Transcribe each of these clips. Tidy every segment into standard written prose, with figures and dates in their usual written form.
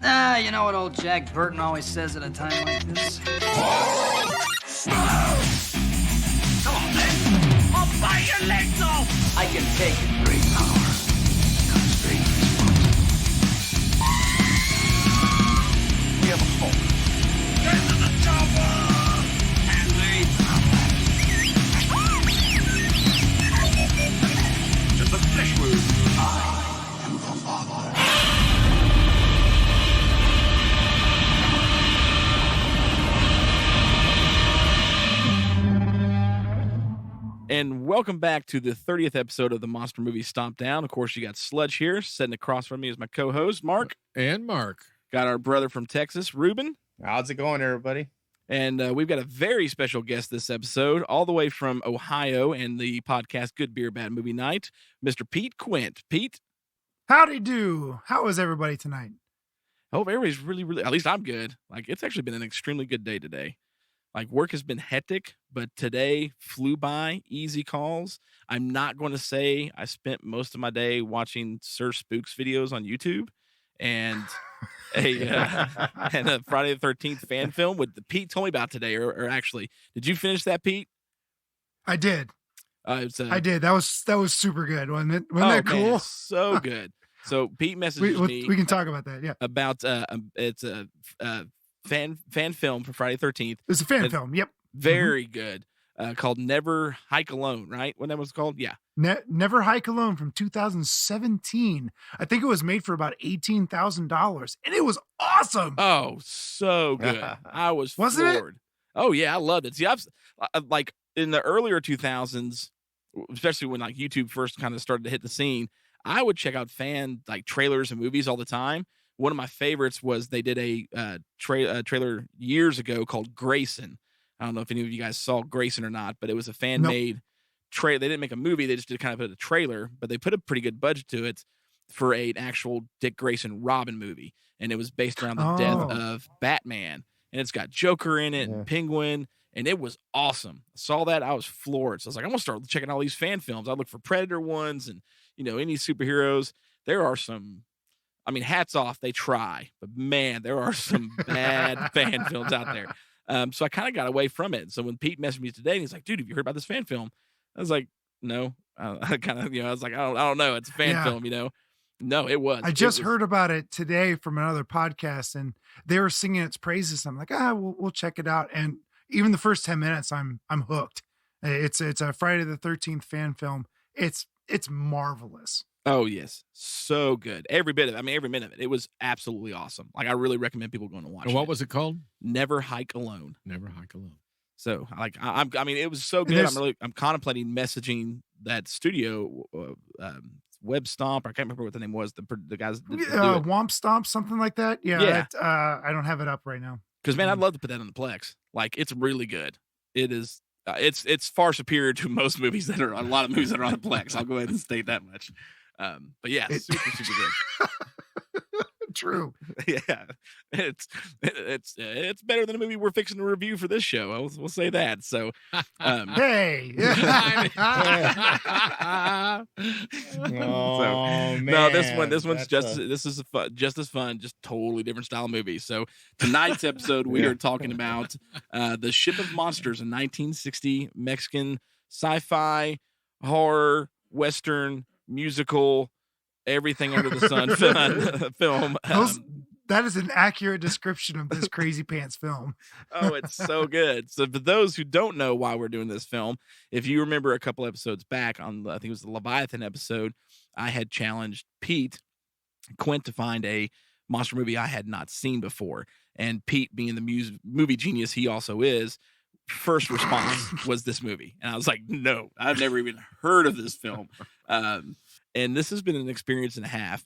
You know what old Jack Burton always says at a time like this? Come on, then. I'll bite your legs off. I can take it. Great power comes great responsibility. We have a fault. Get to the chopper! Handy. Just a flesh wound. I am the father. And welcome back to the 30th episode of the Monster Movie Stompdown. Of course, you got Sludge here. Sitting across from me is my co-host, Mark. And Mark. Got our brother from Texas, Ruben. How's it going, everybody? And we've got a very special guest this episode, all the way from Ohio and the podcast Good Beer, Bad Movie Night, Mr. Pete Quint. Pete? Howdy do. How is everybody tonight? I hope everybody's really, at least I'm good. Like, it's actually been an extremely good day today. Like, work has been hectic, but today flew by, easy calls. I'm not going to say I spent most of my day watching Sir Spook's videos on YouTube and a Friday the 13th fan film with Pete told me about today. Or actually, did you finish that, Pete? I did. I did. That was super good, wasn't it? Wasn't that cool? Man, so good. So Pete messaged me. We can talk about that. Yeah. About it's a fan film for Friday the 13th. It's a fan film. Yep. Very good. Called Never Hike Alone, right? What that was called? Yeah. Never Hike Alone from 2017. I think it was made for about $18,000, and it was awesome. Oh, so good. I was Wasn't floored. Oh yeah, I loved it. See, I've like in the earlier 2000s, especially when like YouTube first kind of started to hit the scene, I would check out fan like trailers and movies all the time. One of my favorites was they did a trailer years ago called Grayson. I don't know if any of you guys saw Grayson or not, but it was a fan-made trailer. They didn't make a movie. They just did kind of a trailer, but they put a pretty good budget to it for an actual Dick Grayson Robin movie. And it was based around the death of Batman. And it's got Joker in it and Penguin. And it was awesome. I saw that. I was floored. So I was like, I'm going to start checking all these fan films. I look for Predator ones and, you know, any superheroes. There are some, I mean, hats off. They try. But, man, there are some bad fan films out there. So I kind of got away from it. So when Pete messaged me today, and he's like, dude, have you heard about this fan film? I was like, no. I kind of, you know, I was like, I don't know. It's a fan film, you know. No, it was. I just heard about it today from another podcast, and they were singing its praises. I'm like, we'll check it out. And even the first 10 minutes, I'm hooked. It's a Friday the 13th fan film. It's marvelous. Oh yes, so good. Every minute of it. It was absolutely awesome. Like, I really recommend people going to watch it. And what was it called? Never Hike Alone. Never Hike Alone. So like, I mean, it was so good. I'm contemplating messaging that studio, Web Stomp. I can't remember what the name was. The guys. Womp Stomp, something like that. Yeah. I don't have it up right now. Because man, I'd love to put that on the Plex. Like, it's really good. It is. It's far superior to most movies that are a lot of movies that are on the Plex. I'll go ahead and state that much. But yeah, super good. True. Yeah, it's better than the movie we're fixing to review for this show. We'll say that. So, hey. Man, no, this one's just as fun, just totally different style movie. So tonight's episode, we are talking about The Ship of Monsters, a 1960 Mexican sci-fi horror western musical, everything under the sun film. That is an accurate description of this crazy pants film. Oh, it's so good. So for those who don't know why we're doing this film, if you remember a couple episodes back on, I think it was the Leviathan episode, I had challenged Quint to find a monster movie I had not seen before. And Pete, being the movie genius he also is, first response was this movie. And I was like, no, I've never even heard of this film. And this has been an experience and a half.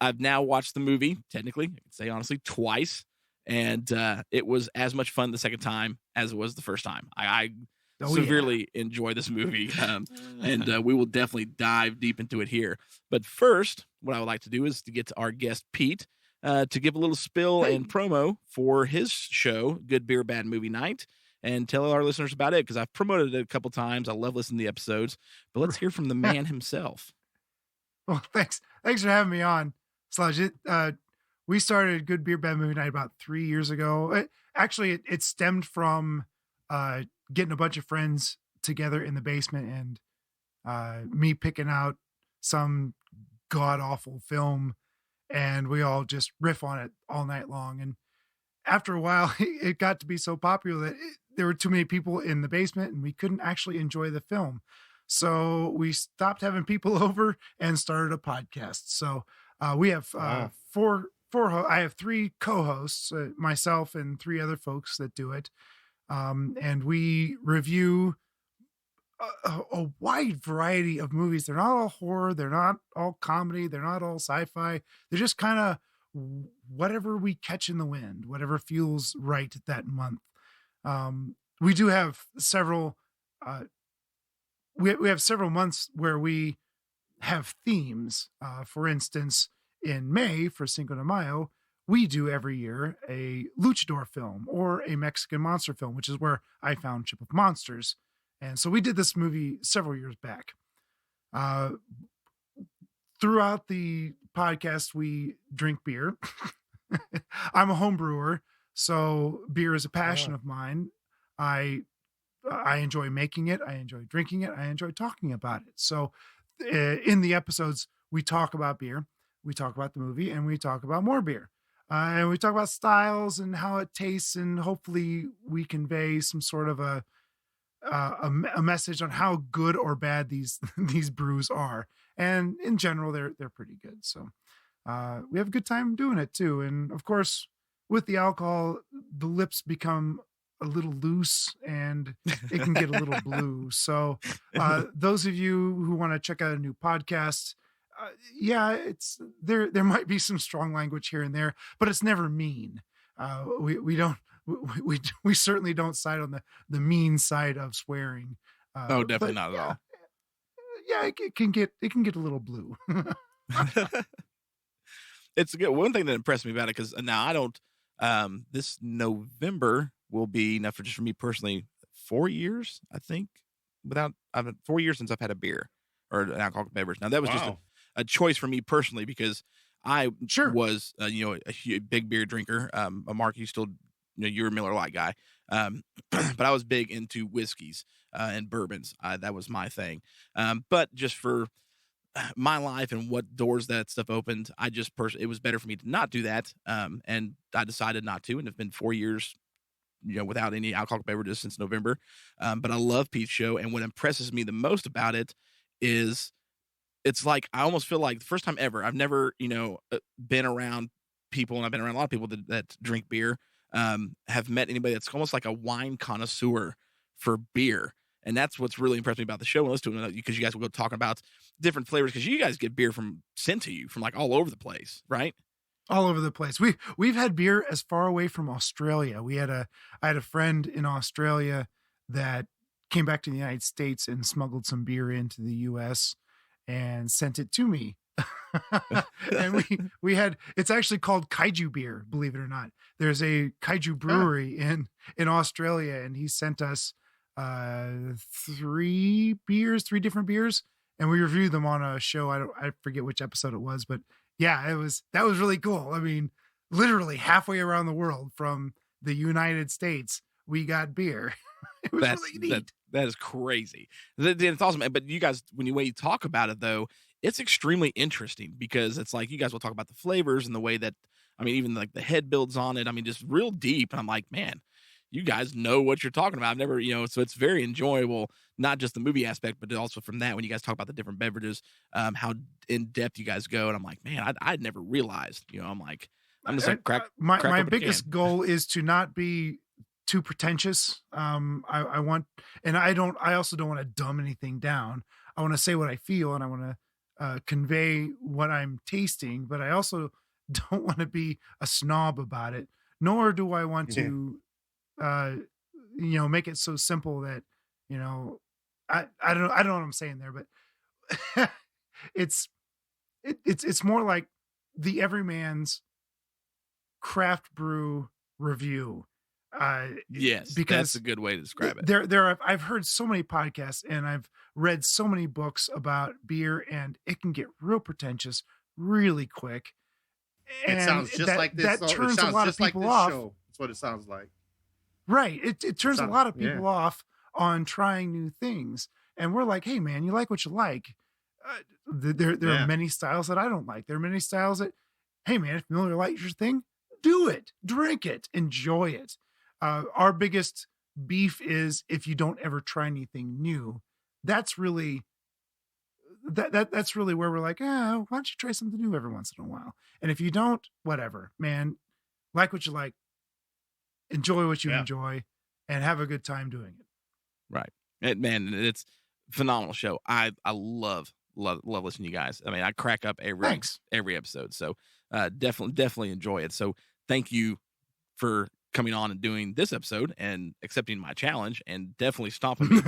I've now watched the movie, technically, I can say honestly, twice. And it was as much fun the second time as it was the first time. I severely enjoy this movie. And we will definitely dive deep into it here. But first, what I would like to do is to get to our guest, Pete, to give a little spill and promo for his show, Good Beer, Bad Movie Night, and tell our listeners about it, because I've promoted it a couple times. I love listening to the episodes. But let's hear from the man himself. Well, thanks for having me on. Sludge, we started Good Beer Bad Movie Night about 3 years ago. It stemmed from getting a bunch of friends together in the basement and me picking out some god awful film, and we all just riff on it all night long. And after a while, it got to be so popular that there were too many people in the basement and we couldn't actually enjoy the film. So we stopped having people over and started a podcast. So we have four. I have 3 co-hosts, myself and 3 other folks that do it, and we review a wide variety of movies. They're not all horror, they're not all comedy, they're not all sci-fi. They're just kind of whatever we catch in the wind, whatever feels right that month. We do have several. We have several months where we have themes. For instance, in May for Cinco de Mayo, we do every year a luchador film or a Mexican monster film, which is where I found Ship of Monsters. And so we did this movie several years back. Throughout the podcast, we drink beer. I'm a home brewer, so beer is a passion of mine. I enjoy making it. I enjoy drinking it. I enjoy talking about it. So in the episodes, we talk about beer, we talk about the movie, and we talk about more beer. And we talk about styles and how it tastes, and hopefully we convey some sort of a message on how good or bad these brews are. And in general, they're pretty good. So we have a good time doing it too. And of course, with the alcohol, the lips become a little loose and it can get a little blue. So those of you who want to check out a new podcast, it's there might be some strong language here and there, but it's never mean. We certainly don't side on the mean side of swearing. Oh, definitely not at all. Yeah, it can get a little blue. It's good. One thing that impressed me about it, because now I don't. This November will be, now for me personally, 4 years, I think. I've had 4 years since I've had a beer or an alcoholic beverage. Now that was just a choice for me personally, because I was a big beer drinker. Mark, you still, you're a Miller Lite guy, but I was big into whiskeys and bourbons. That was my thing. But just for my life and what doors that stuff opened, it was better for me to not do that. And I decided not to, and it's been 4 years, without any alcoholic beverages since November. But I love Pete's show, and what impresses me the most about it is it's like I almost feel like the first time ever. I've never, been around people, and I've been around a lot of people that drink beer. Have met anybody that's almost like a wine connoisseur for beer. And that's what's really impressed me about the show and listen to it, because you guys will go talking about different flavors, because you guys get beer sent to you from like all over the place, right? All over the place. We've had beer as far away from Australia. I had a friend in Australia that came back to the United States and smuggled some beer into the US and sent it to me. And we had, it's actually called kaiju beer, believe it or not. There's a kaiju brewery in Australia, and he sent us 3 different beers, and we reviewed them on a show. I forget which episode it was, but yeah, that was really cool. I mean, literally halfway around the world from the United States, we got beer. It was really neat. That is crazy. It's awesome. But you guys, when you talk about it though, it's extremely interesting, because it's like you guys will talk about the flavors and the way that, I mean, even like the head builds on it. I mean, just real deep. And I'm like, man, you guys know what you're talking about. I've never, so it's very enjoyable, not just the movie aspect, but also from that, when you guys talk about the different beverages, how in depth you guys go. And I'm like, man, I'd never realized, I'm just like my biggest goal is to not be too pretentious. I want, and I also don't want to dumb anything down. I want to say what I feel, and I want to convey what I'm tasting, but I also don't want to be a snob about it, nor do I want to make it so simple that I don't know what I'm saying there, but it's more like the everyman's craft brew review. Yes, because that's a good way to describe it. I've heard so many podcasts and I've read so many books about beer, and it can get real pretentious really quick. And It sounds just that, like this. that It turns a sounds lot of just like people this off. show. That's what it sounds like. Right. It turns a lot of Yeah. people off on trying new things. And we're like, hey, man, you like what you like. There Yeah. are many styles that I don't like. There are many styles that, hey, man, if Miller likes your thing, do it, drink it, enjoy it. Our biggest beef is if you don't ever try anything new. That's really that's really where we're like, why don't you try something new every once in a while? And if you don't, whatever, man, like what you like, enjoy what you Yeah. enjoy, and have a good time doing it. Right. It's a phenomenal show. I love listening to you guys. I mean, I crack up Thanks. every episode. So definitely enjoy it. So thank you for coming on and doing this episode and accepting my challenge and definitely stomping me.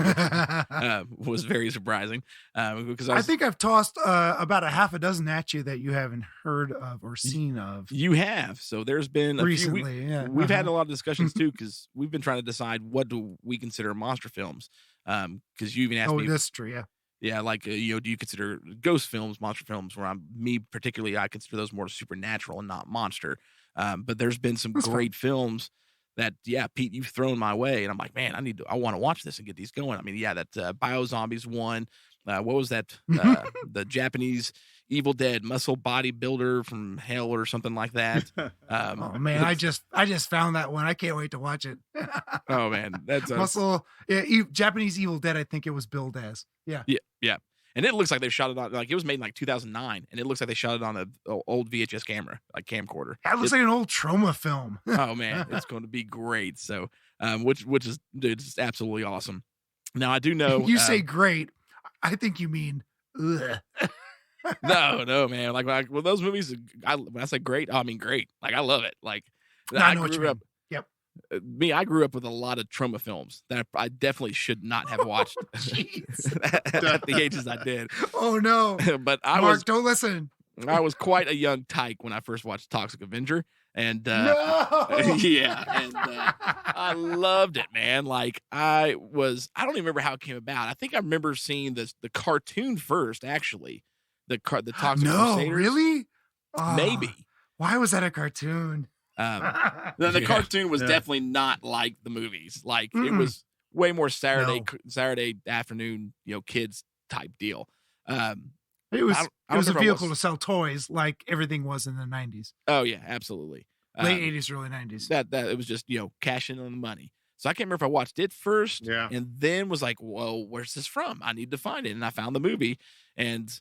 Was very surprising because I think I've tossed about a half a dozen at you that you haven't heard of or seen of you have. So there's been a recently. few, Yeah, we've had a lot of discussions too because we've been trying to decide what do we consider monster films. Because you even asked me, that's true. Yeah. yeah, like do you consider ghost films monster films? Where me particularly, I consider those more supernatural and not monster. But there's been some That's great films that, Pete, you've thrown my way, and I'm like, man, I want to watch this and get these going. I mean, that Biozombies one. What was that? The Japanese Evil Dead muscle bodybuilder from hell or something like that. Oh man, I just found that one. I can't wait to watch it. Oh man, that's muscle. Yeah, Japanese Evil Dead. I think it was billed as. Yeah. Yeah. And it looks like they shot it on, like, it was made in like 2009, and it looks like they shot it on an old VHS camera, like camcorder. That looks like an old trauma film. Oh man, it's going to be great. So, which is, dude, it's absolutely awesome. Now I do know you say great. I think you mean ugh. no, man. Like well, those movies. When I say great, I mean great. Like I love it. Like I know what you mean. Yep. I grew up with a lot of trauma films that I definitely should not have watched at the ages I did. Oh no! But Mark, don't listen. I was quite a young tyke when I first watched Toxic Avenger, and No! yeah, and I loved it, man. Like I don't even remember how it came about. I think I remember seeing the cartoon first, actually. The Toxic Crusaders. Really? Maybe. Why was that a cartoon? The cartoon was definitely not like the movies. Like it was way more Saturday afternoon, kids type deal. It was it was a vehicle to sell toys, like everything was in the 90s. Oh yeah, absolutely. Late 80s, early 90s. That it was just cashing in on the money. So I can't remember if I watched it first, and then was like, "Whoa, where's this from? I need to find it." And I found the movie, and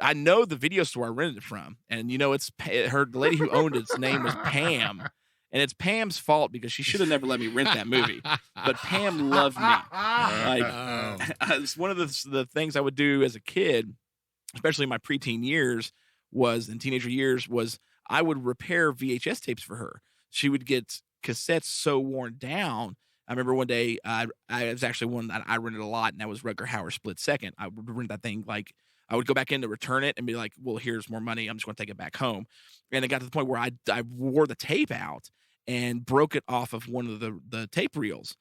I know the video store I rented it from, and it's the lady who owned its name was Pam, and it's Pam's fault because she should have never let me rent that movie. But Pam loved me. Like it's one of the things I would do as a kid, especially in my preteen years, and teenager years, was I would repair VHS tapes for her. She would get cassettes so worn down. I remember one day, I was actually one that I rented a lot, and that was Rutger Hauer Split Second. I would rent that thing like. I would go back in to return it and be like, well, here's more money. I'm just going to take it back home. And it got to the point where I wore the tape out and broke it off of one of the tape reels.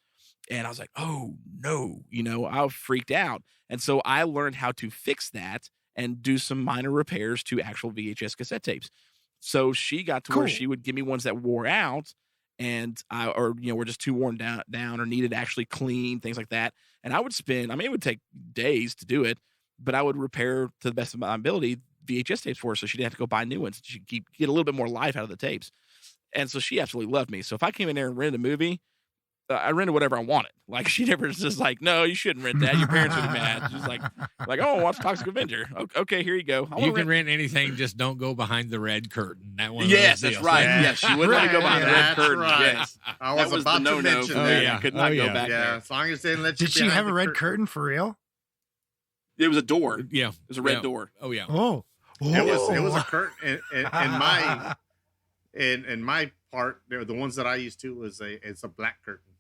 And I was like, oh, no, I freaked out. And so I learned how to fix that and do some minor repairs to actual VHS cassette tapes. So she got to where she would give me ones that wore out and were just too worn down or needed actually clean, things like that. And I would it would take days to do it. But I would repair to the best of my ability VHS tapes for her, so she didn't have to go buy new ones. She could get a little bit more life out of the tapes. And so she absolutely loved me. So if I came in there and rented a movie, I rented whatever I wanted. Like she never was just like, no, you shouldn't rent that. Your parents would be mad. She's like, oh, watch Toxic Avenger. Okay, here you go. You can rent anything, just don't go behind the red curtain. That one. Yes, that's right. Yeah. Yes, she wouldn't let me go behind the red curtain. Right. Yes, I was about the to mention that. that. I could not go back there. As long as they didn't let you. Did she have a red curtain for real? It was a door. Yeah. It was a red door. Oh yeah. Oh. It was a curtain in my part. The ones that I used to it's a black curtain.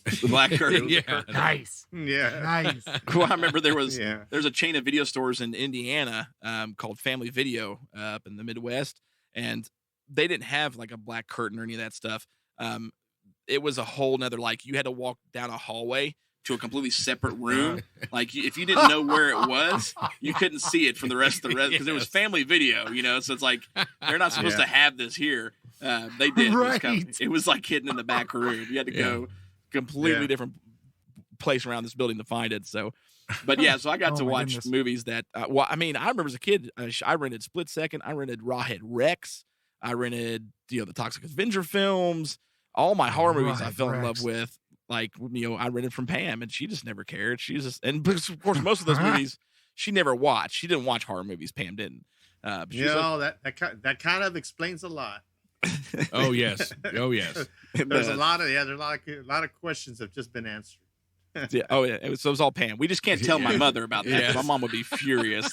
The black curtain. Yeah. Nice. Yeah. Nice. Well, I remember there's a chain of video stores in Indiana called Family Video up in the Midwest, and they didn't have like a black curtain or any of that stuff. It was a whole nother, like you had to walk down a hallway to a completely separate room. Like if you didn't know where it was, you couldn't see it from the rest of the because it was family video, so it's like they're not supposed to have this here. They did. Right. It was like hidden in the back room. You had to go completely different place around this building to find it. So, but yeah, so I got to watch movies that, I remember as a kid, I rented Split Second. I rented Rawhead Rex. I rented, the Toxic Avenger films. All my horror movies I fell in love with. Like, I rented from Pam, and she just never cared. And of course, most of those movies she never watched. She didn't watch horror movies. Pam didn't. But that kind of explains a lot. Oh yes. There's a lot of questions have just been answered. Yeah. Oh yeah. It was all Pam. We just can't tell my mother about that. Yes. My mom would be furious.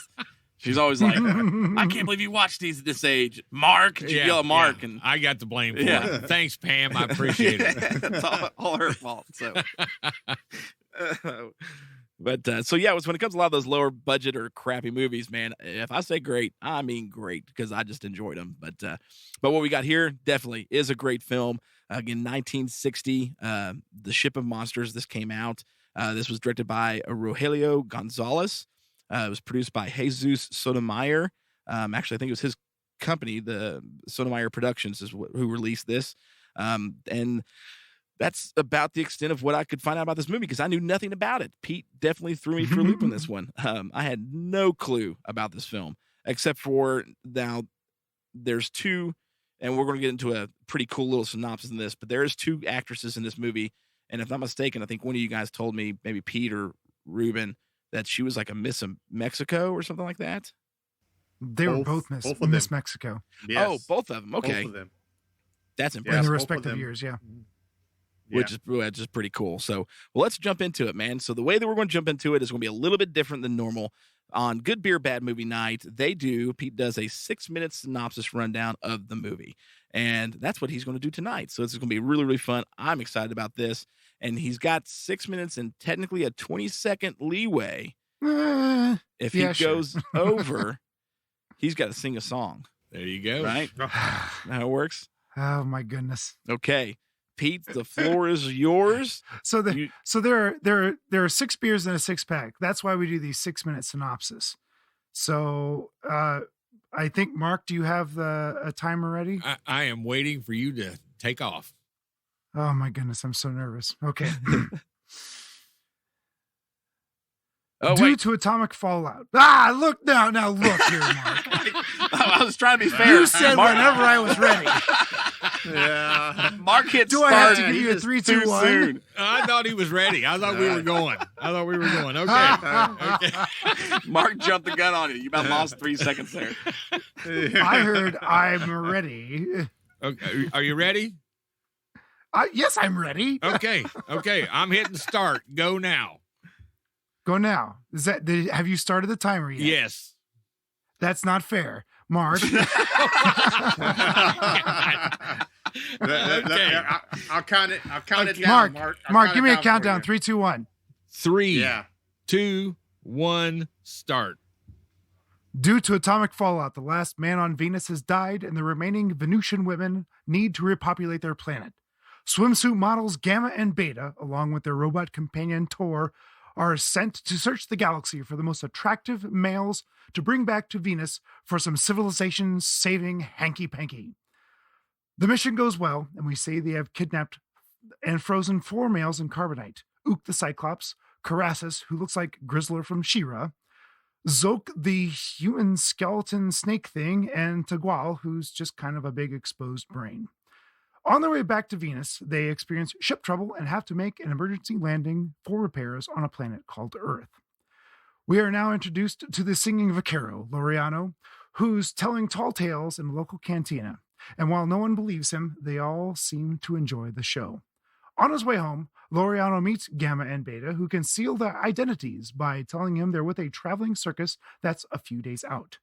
She's always like, I can't believe you watch these at this age. Mark, did you yell at Mark? And I got the blame for it. Thanks, Pam. I appreciate it. It's all her fault. So, so yeah, it was when it comes to a lot of those lower budget or crappy movies, man. If I say great, I mean great because I just enjoyed them. But what we got here definitely is a great film. Again, 1960, The Ship of Monsters. This came out. This was directed by Rogelio Gonzalez. It was produced by Jesus Sotomayor. Actually, I think it was his company, the Sotomayor Productions, is who released this. And that's about the extent of what I could find out about this movie because I knew nothing about it. Pete definitely threw me for a loop on this one. I had no clue about this film, except for now there's two, and we're going to get into a pretty cool little synopsis in this, but there's two actresses in this movie. And if I'm not mistaken, I think one of you guys told me, maybe Pete or Ruben, that she was like a Miss Mexico or something like that. They were both Miss Mexico. Yes. Oh, both of them. Okay. Both of them. That's impressive. In their respective years, Which is pretty cool. So, let's jump into it, man. So the way that we're going to jump into it is going to be a little bit different than normal. On Good Beer, Bad Movie Night, Pete does a 6-minute synopsis rundown of the movie. And that's what he's going to do tonight. So it's going to be really, really fun. I'm excited about this. And he's got 6 minutes and technically a 20-second leeway. If he goes over, he's got to sing a song. There you go. Right? How it works? Oh, my goodness. Okay. Pete, the floor is yours. So there are 6 beers in a 6-pack. That's why we do these 6-minute synopsis. So I think, Mark, do you have a timer ready? I am waiting for you to take off. Oh my goodness, I'm so nervous. Okay. Due to atomic fallout. Look now look here, Mark. I was trying to be fair. You said Mark, whenever I was ready. Yeah. Mark hit Do I have to give you a 3, 2, 1? I thought he was ready. I thought we were going. Okay. Mark jumped the gun on you. You about lost 3 seconds there. I heard I'm ready. Okay. Are you ready? Yes, I'm ready. Okay. I'm hitting start. Go now. Go now. Have you started the timer yet? Yes. That's not fair. Mark. Okay. I'll count it down, Mark. Mark, give me a countdown. 3, 2, 1. 3, 2, 1, start. Due to atomic fallout, the last man on Venus has died, and the remaining Venusian women need to repopulate their planet. Swimsuit models Gamma and Beta, along with their robot companion Tor, are sent to search the galaxy for the most attractive males to bring back to Venus for some civilization-saving hanky-panky. The mission goes well, and we say they have kidnapped and frozen 4 males in carbonite. Ook the Cyclops, Carassus, who looks like Grizzler from She-Ra, Zoke the human skeleton snake thing, and Tagual, who's just kind of a big exposed brain. On their way back to Venus, they experience ship trouble and have to make an emergency landing for repairs on a planet called Earth. We are now introduced to the singing vaquero, Laureano, who's telling tall tales in a local cantina. And while no one believes him, they all seem to enjoy the show. On his way home, Laureano meets Gamma and Beta, who conceal their identities by telling him they're with a traveling circus that's a few days out.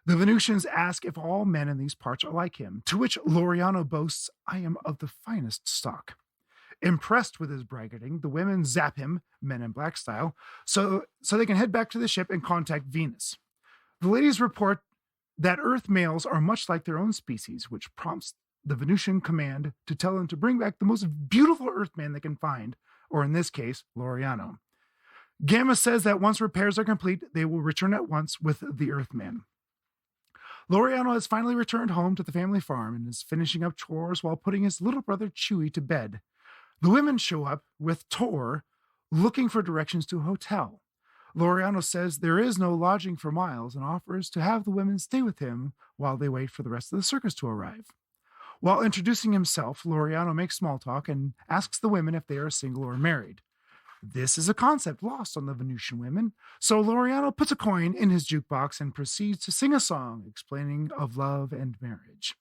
The Venusians ask if all men in these parts are like him, to which Laureano boasts, "I am of the finest stock." Impressed with his braggarting, the women zap him, Men in Black style, so they can head back to the ship and contact Venus. The ladies report that Earth males are much like their own species, which prompts the Venusian command to tell them to bring back the most beautiful Earthman they can find, or in this case, Laureano. Gamma says that once repairs are complete, they will return at once with the Earthman. Laureano has finally returned home to the family farm and is finishing up chores while putting his little brother Chewie to bed. The women show up with Tor looking for directions to a hotel. Laureano says there is no lodging for Miles and offers to have the women stay with him while they wait for the rest of the circus to arrive. While introducing himself, Laureano makes small talk and asks the women if they are single or married. This is a concept lost on the Venusian women, so Laureano puts a coin in his jukebox and proceeds to sing a song explaining of love and marriage.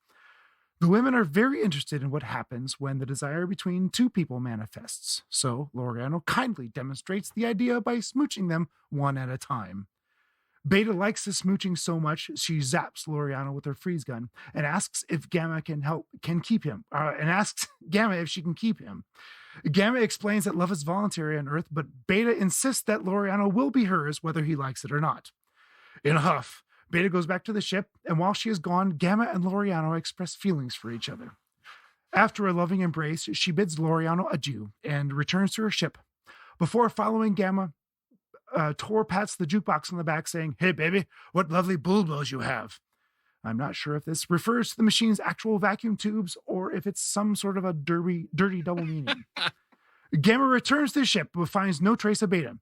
The women are very interested in what happens when the desire between two people manifests, so Laureano kindly demonstrates the idea by smooching them one at a time. Beta likes the smooching so much she zaps Laureano with her freeze gun and asks if Gamma can keep him. Asks Gamma if she can keep him. Gamma explains that love is voluntary on Earth, but Beta insists that Laureano will be hers whether he likes it or not. In a huff, Beta goes back to the ship, and while she is gone, Gamma and Laureano express feelings for each other. After a loving embrace, she bids Laureano adieu and returns to her ship. Before following Gamma, Tor pats the jukebox on the back, saying, "Hey, baby, what lovely bulbos you have." I'm not sure if this refers to the machine's actual vacuum tubes or if it's some sort of a dirty double meaning. Gamma returns to the ship but finds no trace of Beta.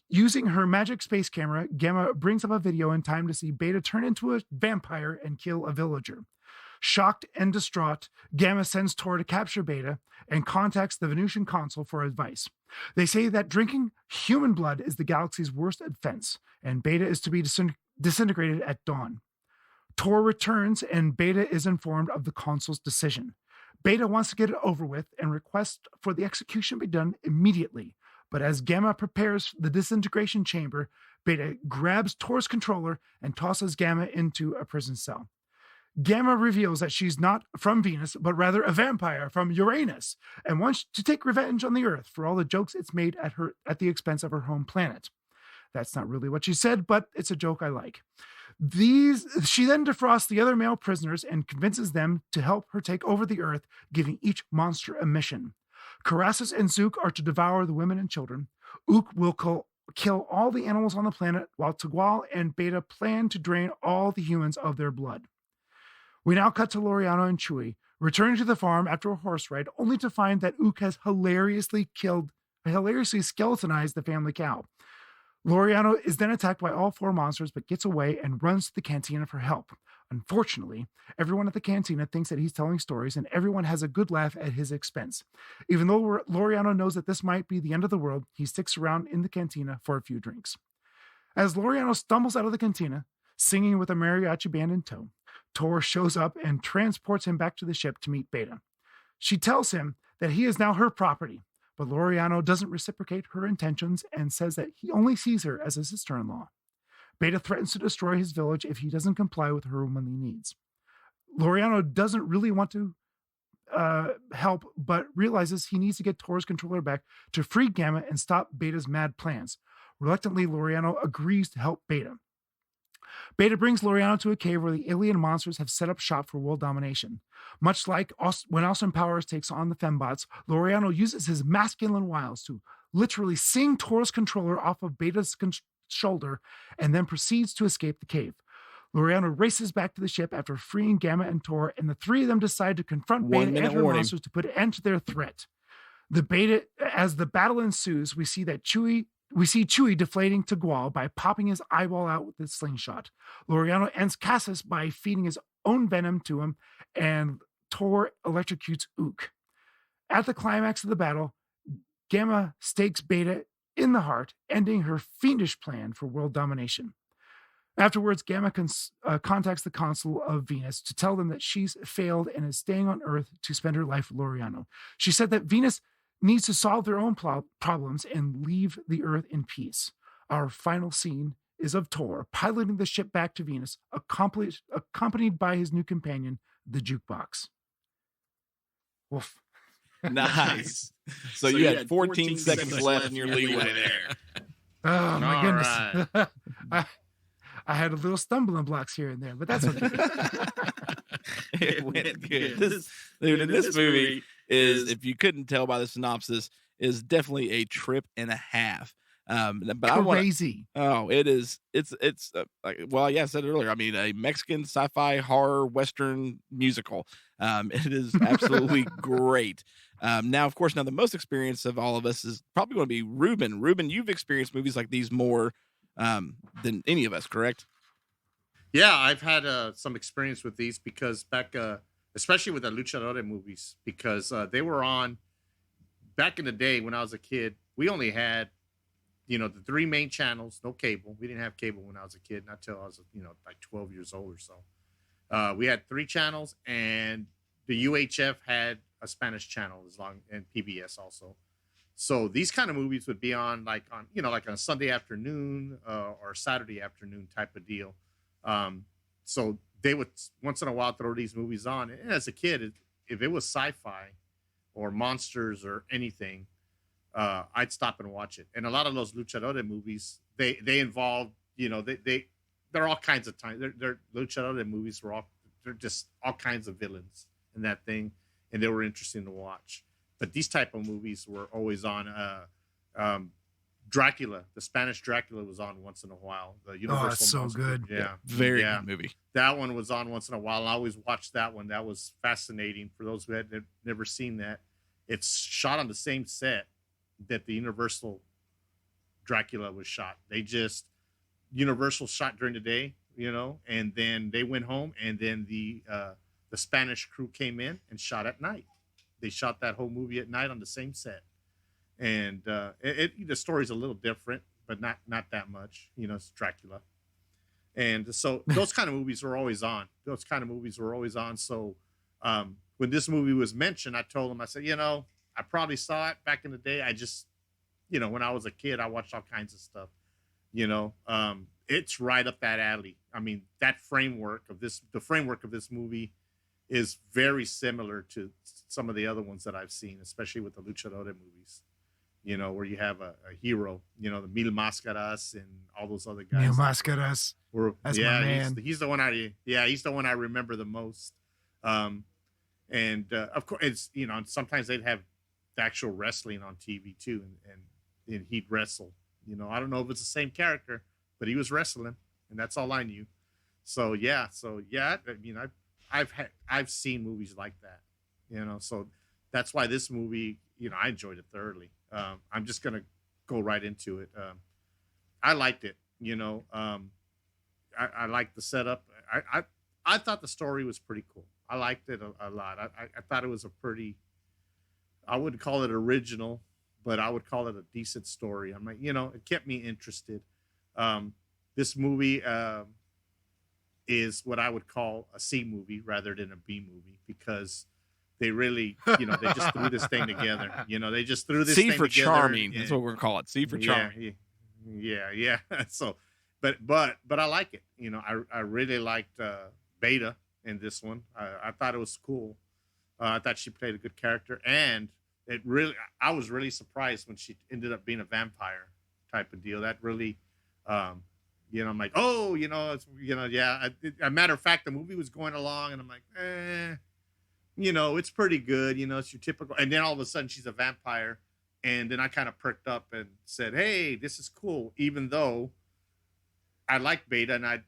Using her magic space camera, Gamma brings up a video in time to see Beta turn into a vampire and kill a villager. Shocked and distraught, Gamma sends Tor to capture Beta and contacts the Venusian consul for advice. They say that drinking human blood is the galaxy's worst offense, and Beta is to be disintegrated at dawn. Tor returns, and Beta is informed of the consul's decision. Beta wants to get it over with and requests for the execution be done immediately. But as Gamma prepares the disintegration chamber, Beta grabs Tor's controller and tosses Gamma into a prison cell. Gamma reveals that she's not from Venus, but rather a vampire from Uranus, and wants to take revenge on the Earth for all the jokes it's made at the expense of her home planet. That's not really what she said, but it's a joke I like. She then defrosts the other male prisoners and convinces them to help her take over the Earth, giving each monster a mission. Karasis and Zook are to devour the women and children. Ook will kill all the animals on the planet, while Tigual and Beta plan to drain all the humans of their blood. We now cut to Laureano and Chewie, returning to the farm after a horse ride, only to find that Ook has hilariously skeletonized the family cow. Laureano is then attacked by all four monsters, but gets away and runs to the cantina for help. Unfortunately, everyone at the cantina thinks that he's telling stories, and everyone has a good laugh at his expense. Even though Laureano knows that this might be the end of the world, he sticks around in the cantina for a few drinks. As Laureano stumbles out of the cantina, singing with a mariachi band in tow, Tor shows up and transports him back to the ship to meet Beta. She tells him that he is now her property, but Laureano doesn't reciprocate her intentions and says that he only sees her as a sister-in-law. Beta threatens to destroy his village if he doesn't comply with her womanly needs. Laureano doesn't really want to help, but realizes he needs to get Tor's controller back to free Gamma and stop Beta's mad plans. Reluctantly, Laureano agrees to help Beta. Beta brings Laureano to a cave where the alien monsters have set up shop for world domination. Much like when Austin Powers takes on the fembots, Laureano uses his masculine wiles to literally sing Tor's controller off of Beta's shoulder and then proceeds to escape the cave. Laureano races back to the ship after freeing Gamma and Tor, and the three of them decide to confront Beta and her monsters to put an end to their threat. As the battle ensues, we see Chewie deflating Tigual by popping his eyeball out with his slingshot. Laureano ends Cassis by feeding his own venom to him, and Tor electrocutes Ook. At the climax of the battle, Gamma stakes Beta in the heart, ending her fiendish plan for world domination. Afterwards, Gamma contacts the consul of Venus to tell them that she's failed and is staying on Earth to spend her life with Laureano. She said that Venus needs to solve their own problems and leave the Earth in peace. Our final scene is of Tor piloting the ship back to Venus, accompanied by his new companion, the jukebox. Woof. Nice. So you had 14 seconds left in your leeway there. Oh, my All goodness. right. I had a little stumbling blocks here and there, but that's okay. It went good. Dude, in this movie is, if you couldn't tell by the synopsis, is definitely a trip and a half. But Crazy. it is. It's well, yeah, I said it earlier. I mean, a Mexican sci-fi horror Western musical. It is absolutely great. Now, of course, the most experience of all of us is probably going to be Ruben. Ruben, you've experienced movies like these more than any of us, correct? Yeah, I've had some experience with these because back, especially with the luchador movies, because they were on back in the day when I was a kid. We only had, the 3 main channels, no cable. We didn't have cable when I was a kid, not till I was, like 12 years old or so. We had 3 channels, and the UHF had a Spanish channel and PBS also. So these kind of movies would be on like on a Sunday afternoon or Saturday afternoon type of deal. So they would once in a while throw these movies on. And as a kid, if it was sci-fi or monsters or anything, I'd stop and watch it. And a lot of those luchador movies, they involve, they're all kinds of time. They're luchador movies they're just all kinds of villains in that thing, and they were interesting to watch. But these type of movies were always on. Dracula, the Spanish Dracula, was on once in a while. The Universal it's so Monster. good. Yeah, Very good movie. That one was on once in a while. I always watched that one. That was fascinating for those who had never seen that. It's shot on the same set that the Universal Dracula was shot. Universal shot during the day, and then they went home, and then the Spanish crew came in and shot at night. They shot that whole movie at night on the same set. And the story's a little different, but not that much. It's Dracula. And so those kind of movies were always on. So when this movie was mentioned, I told him, I said, I probably saw it back in the day. I just, when I was a kid, I watched all kinds of stuff. It's right up that alley. I mean, the framework of this movie is very similar to some of the other ones that I've seen, especially with the luchador movies. Where you have a hero, the Mil Máscaras and all those other guys. Mil Máscaras. That's my man. He's the one I remember the most. Of course, it's sometimes they'd have the actual wrestling on TV too, and he'd wrestle. I don't know if it's the same character, but he was wrestling, and that's all I knew. So yeah. I've seen movies like that, so that's why this movie, I enjoyed it thoroughly. I'm just going to go right into it. I liked it, I liked the setup. I thought the story was pretty cool. I liked it a lot. I thought it was I wouldn't call it original, but I would call it a decent story. I'm like, it kept me interested. This movie is what I would call a C movie rather than a B movie, because they really, they just threw this thing together. They just threw this C thing for together. charming. That's what we're going to call it. C for charming. Yeah. So, but I like it. I really liked Beta in this one. I thought it was cool. I thought she played a good character, and I was really surprised when she ended up being a vampire type of deal. That really, I'm like, a matter of fact, the movie was going along, and I'm like, it's pretty good. It's your typical. And then all of a sudden, she's a vampire, and then I kind of perked up and said, "Hey, this is cool." Even though I like Beta, and I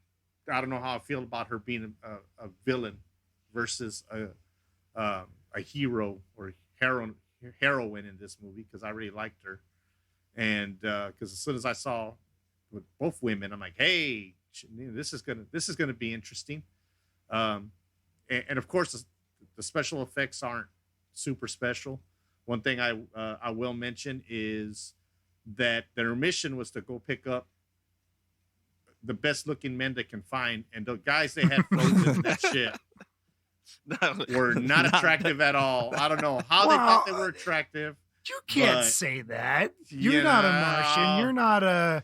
don't know how I feel about her being a villain versus a hero or heroine in this movie, because I really liked her, and because as soon as I saw with both women, I'm like, hey, this is gonna be interesting. And of course, the special effects aren't super special. One thing I will mention is that their mission was to go pick up the best looking men they can find, and the guys they had frozen in that ship were not attractive at all. I don't know how they thought they were attractive. You can't say that. You're not a Martian. You're not a.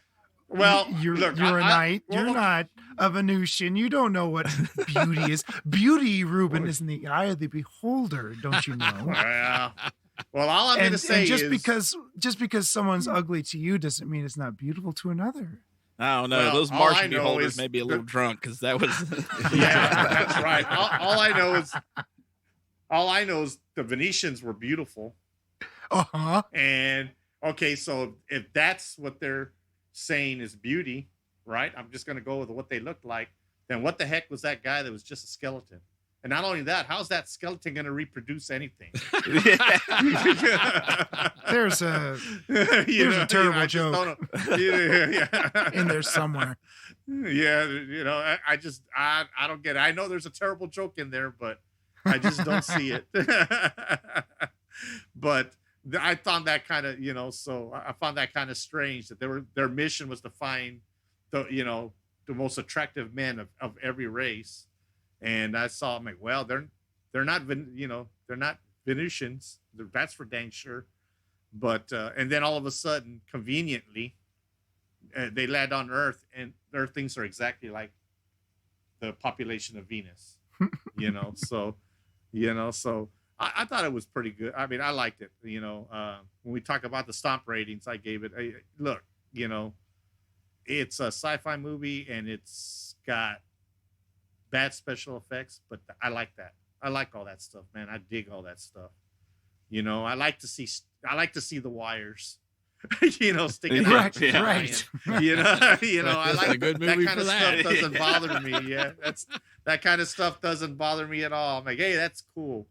Well, you're look, a knight. well, you're not a Venusian. You don't know what beauty is. Beauty, Ruben, is in the eye of the beholder. Don't you know? Well, all I'm going to say is just because someone's ugly to you doesn't mean it's not beautiful to another. I don't know. Well, those Martian beholders may be a little drunk, because that was. Yeah, that's right. All I know is the Venetians were beautiful. Uh-huh. And okay, so if that's what they're saying is beauty, right? I'm just going to go with what they looked like. Then what the heck was that guy that was just a skeleton? And not only that, how's that skeleton going to reproduce anything? There's a terrible joke in there somewhere. Yeah, I don't get it. I know there's a terrible joke in there, but I just don't see it. But I found that kind of, so I found that kind of strange that their mission was to find the most attractive men of every race. And I saw, I'm like, well, they're not Venusians. That's for dang sure. But and then all of a sudden, conveniently, they land on Earth, and their things are exactly like the population of Venus. So I thought it was pretty good. I mean, I liked it. When we talk about the Stomp ratings, I gave it. Look, it's a sci-fi movie, and it's got bad special effects, but I like that. I like all that stuff, man. I dig all that stuff. I like to see the wires, sticking out. Right. I like a good movie that kind for of that. stuff doesn't bother me. Yeah, that kind of stuff doesn't bother me at all. I'm like, hey, that's cool.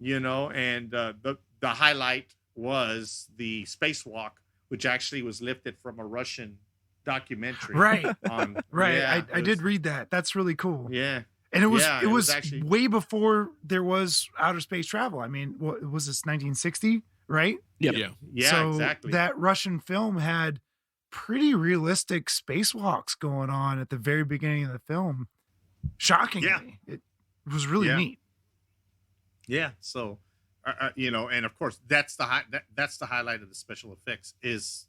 And the highlight was the spacewalk, which actually was lifted from a Russian documentary. Right. Right. Yeah, I did read that. That's really cool. Yeah. And it was actually way before there was outer space travel. I mean, what was this, 1960, right? Yeah. Yeah, so exactly. That Russian film had pretty realistic spacewalks going on at the very beginning of the film. Shockingly. It was really neat. Yeah. So, and of course, that's the highlight of the special effects is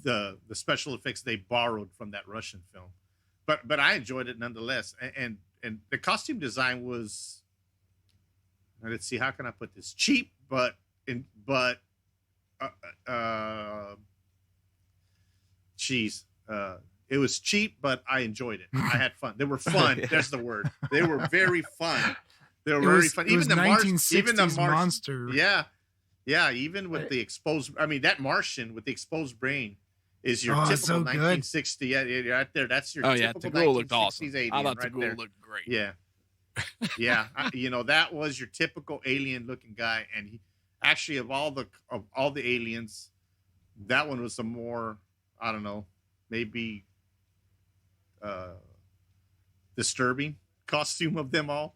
the special effects they borrowed from that Russian film. But I enjoyed it nonetheless. And the costume design was, let's see, how can I put this? Cheap, it was cheap, but I enjoyed it. I had fun. They were fun. That's the word. They were very fun. They were very fun. Even the 1960s monster. Yeah. Yeah. Even with the exposed, that Martian with the exposed brain is your typical so 1960. Yeah, right there. That's your typical Tagul looked awesome. 1960s alien I thought right Tagul there. looked great. Yeah. Yeah. That was your typical alien looking guy. And he actually, of all the aliens, that one was the more, I don't know, maybe disturbing costume of them all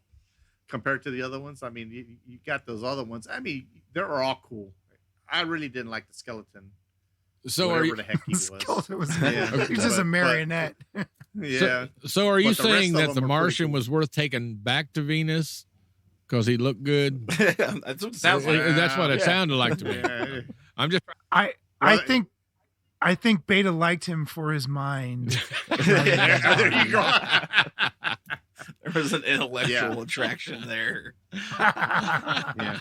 compared to the other ones. I mean, you got those other ones. I mean, they were all cool. I really didn't like the skeleton. So whatever the heck he was. Skeleton was Yeah. he's just a marionette. Yeah. So are you But the rest saying of that them the are pretty Martian cool. was worth taking back to Venus because he looked good? That's what it sounds like. That's what it Yeah. sounded like to me. Yeah. I'm just I Well, think Beta liked him for his mind. There you go. There was an intellectual attraction there. Yeah.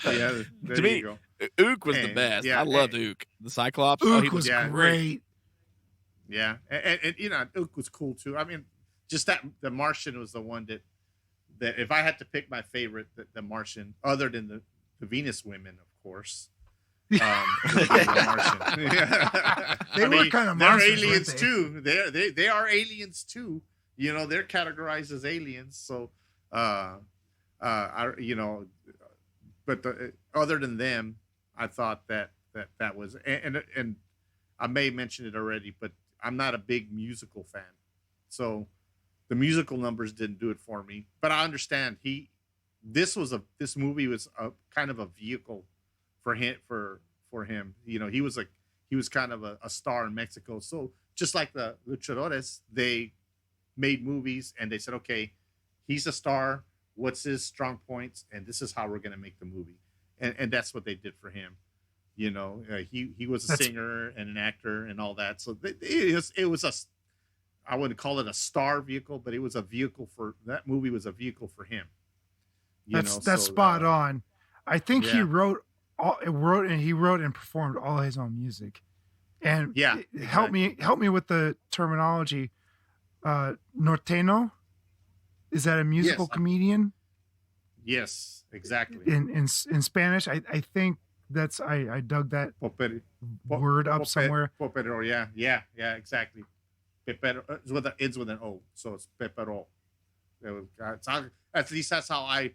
Yeah. There To me, you go. Ook was the And, best. yeah, I loved and- Ook. The Cyclops. Ook he was yeah, great. Yeah. And Ook was cool too. I mean, just that the Martian was the one that if I had to pick my favorite, the Martian, other than the Venus women, of course. The Martian. They were kind of they're monsters, aliens weren't too. They are aliens too. They're categorized as aliens. So, but other than them, I thought that was and I may mention it already, but I'm not a big musical fan, so the musical numbers didn't do it for me. But I understand this movie was a kind of a vehicle for him. He was kind of a star in Mexico. So just like the Luchadores, they made movies and they said, okay, he's a star. What's his strong points? And this is how we're going to make the movie. And that's what they did for him. He was a singer and an actor and all that. So it was I wouldn't call it a star vehicle, but it was a vehicle that movie was a vehicle for him. That's spot on. I think he wrote and performed all his own music. And help me with the terminology. Norteño, is that a musical comedian? Yes, exactly. In Spanish, I think That's I dug that Popper, word up somewhere. Popero, yeah, exactly. Pepero, ends with an O, so it's pepero. At least that's how I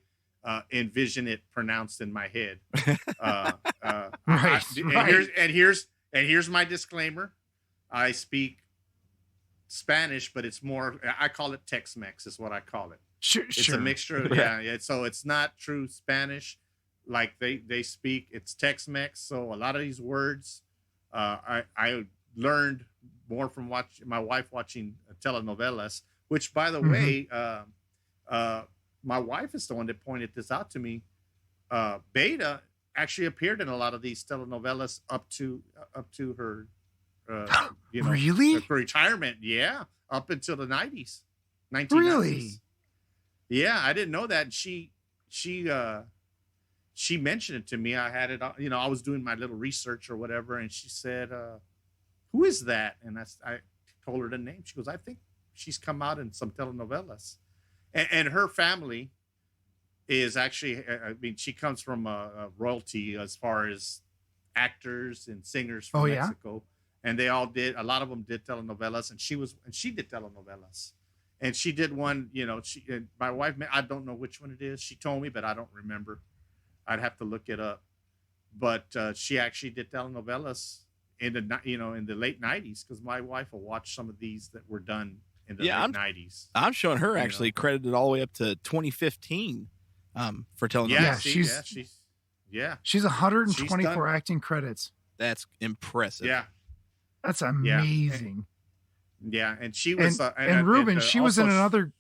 envision it pronounced in my head. Right. Here's my disclaimer. I speak Spanish, but it's more. I call it Tex-Mex. Is what I call it. Sure. It's a mixture. Yeah. So it's not true Spanish like they speak. It's Tex-Mex. So a lot of these words, I learned more from my wife watching telenovelas. Which, by the way, my wife is the one that pointed this out to me. Beta actually appeared in a lot of these telenovelas up to her, really? her retirement. Yeah, up until the 90s, 1990s. Really? Yeah, I didn't know that. She mentioned it to me. I had it, I was doing my little research or whatever, and she said, "Who is that?" And I told her the name. She goes, "I think she's come out in some telenovelas." And her family is actually, she comes from royalty as far as actors and singers from Mexico. And a lot of them did telenovelas, and she did telenovelas. And she did one, my wife, I don't know which one it is. She told me, but I don't remember. I'd have to look it up. But she actually did telenovelas in the late 90s, because my wife will watch some of these that were done in the late 90s. I'm showing her actually credited all the way up to 2015 for telenovelas. She's 124 acting credits. That's impressive. Yeah. That's amazing. Yeah, and she was and Ruben, she was in another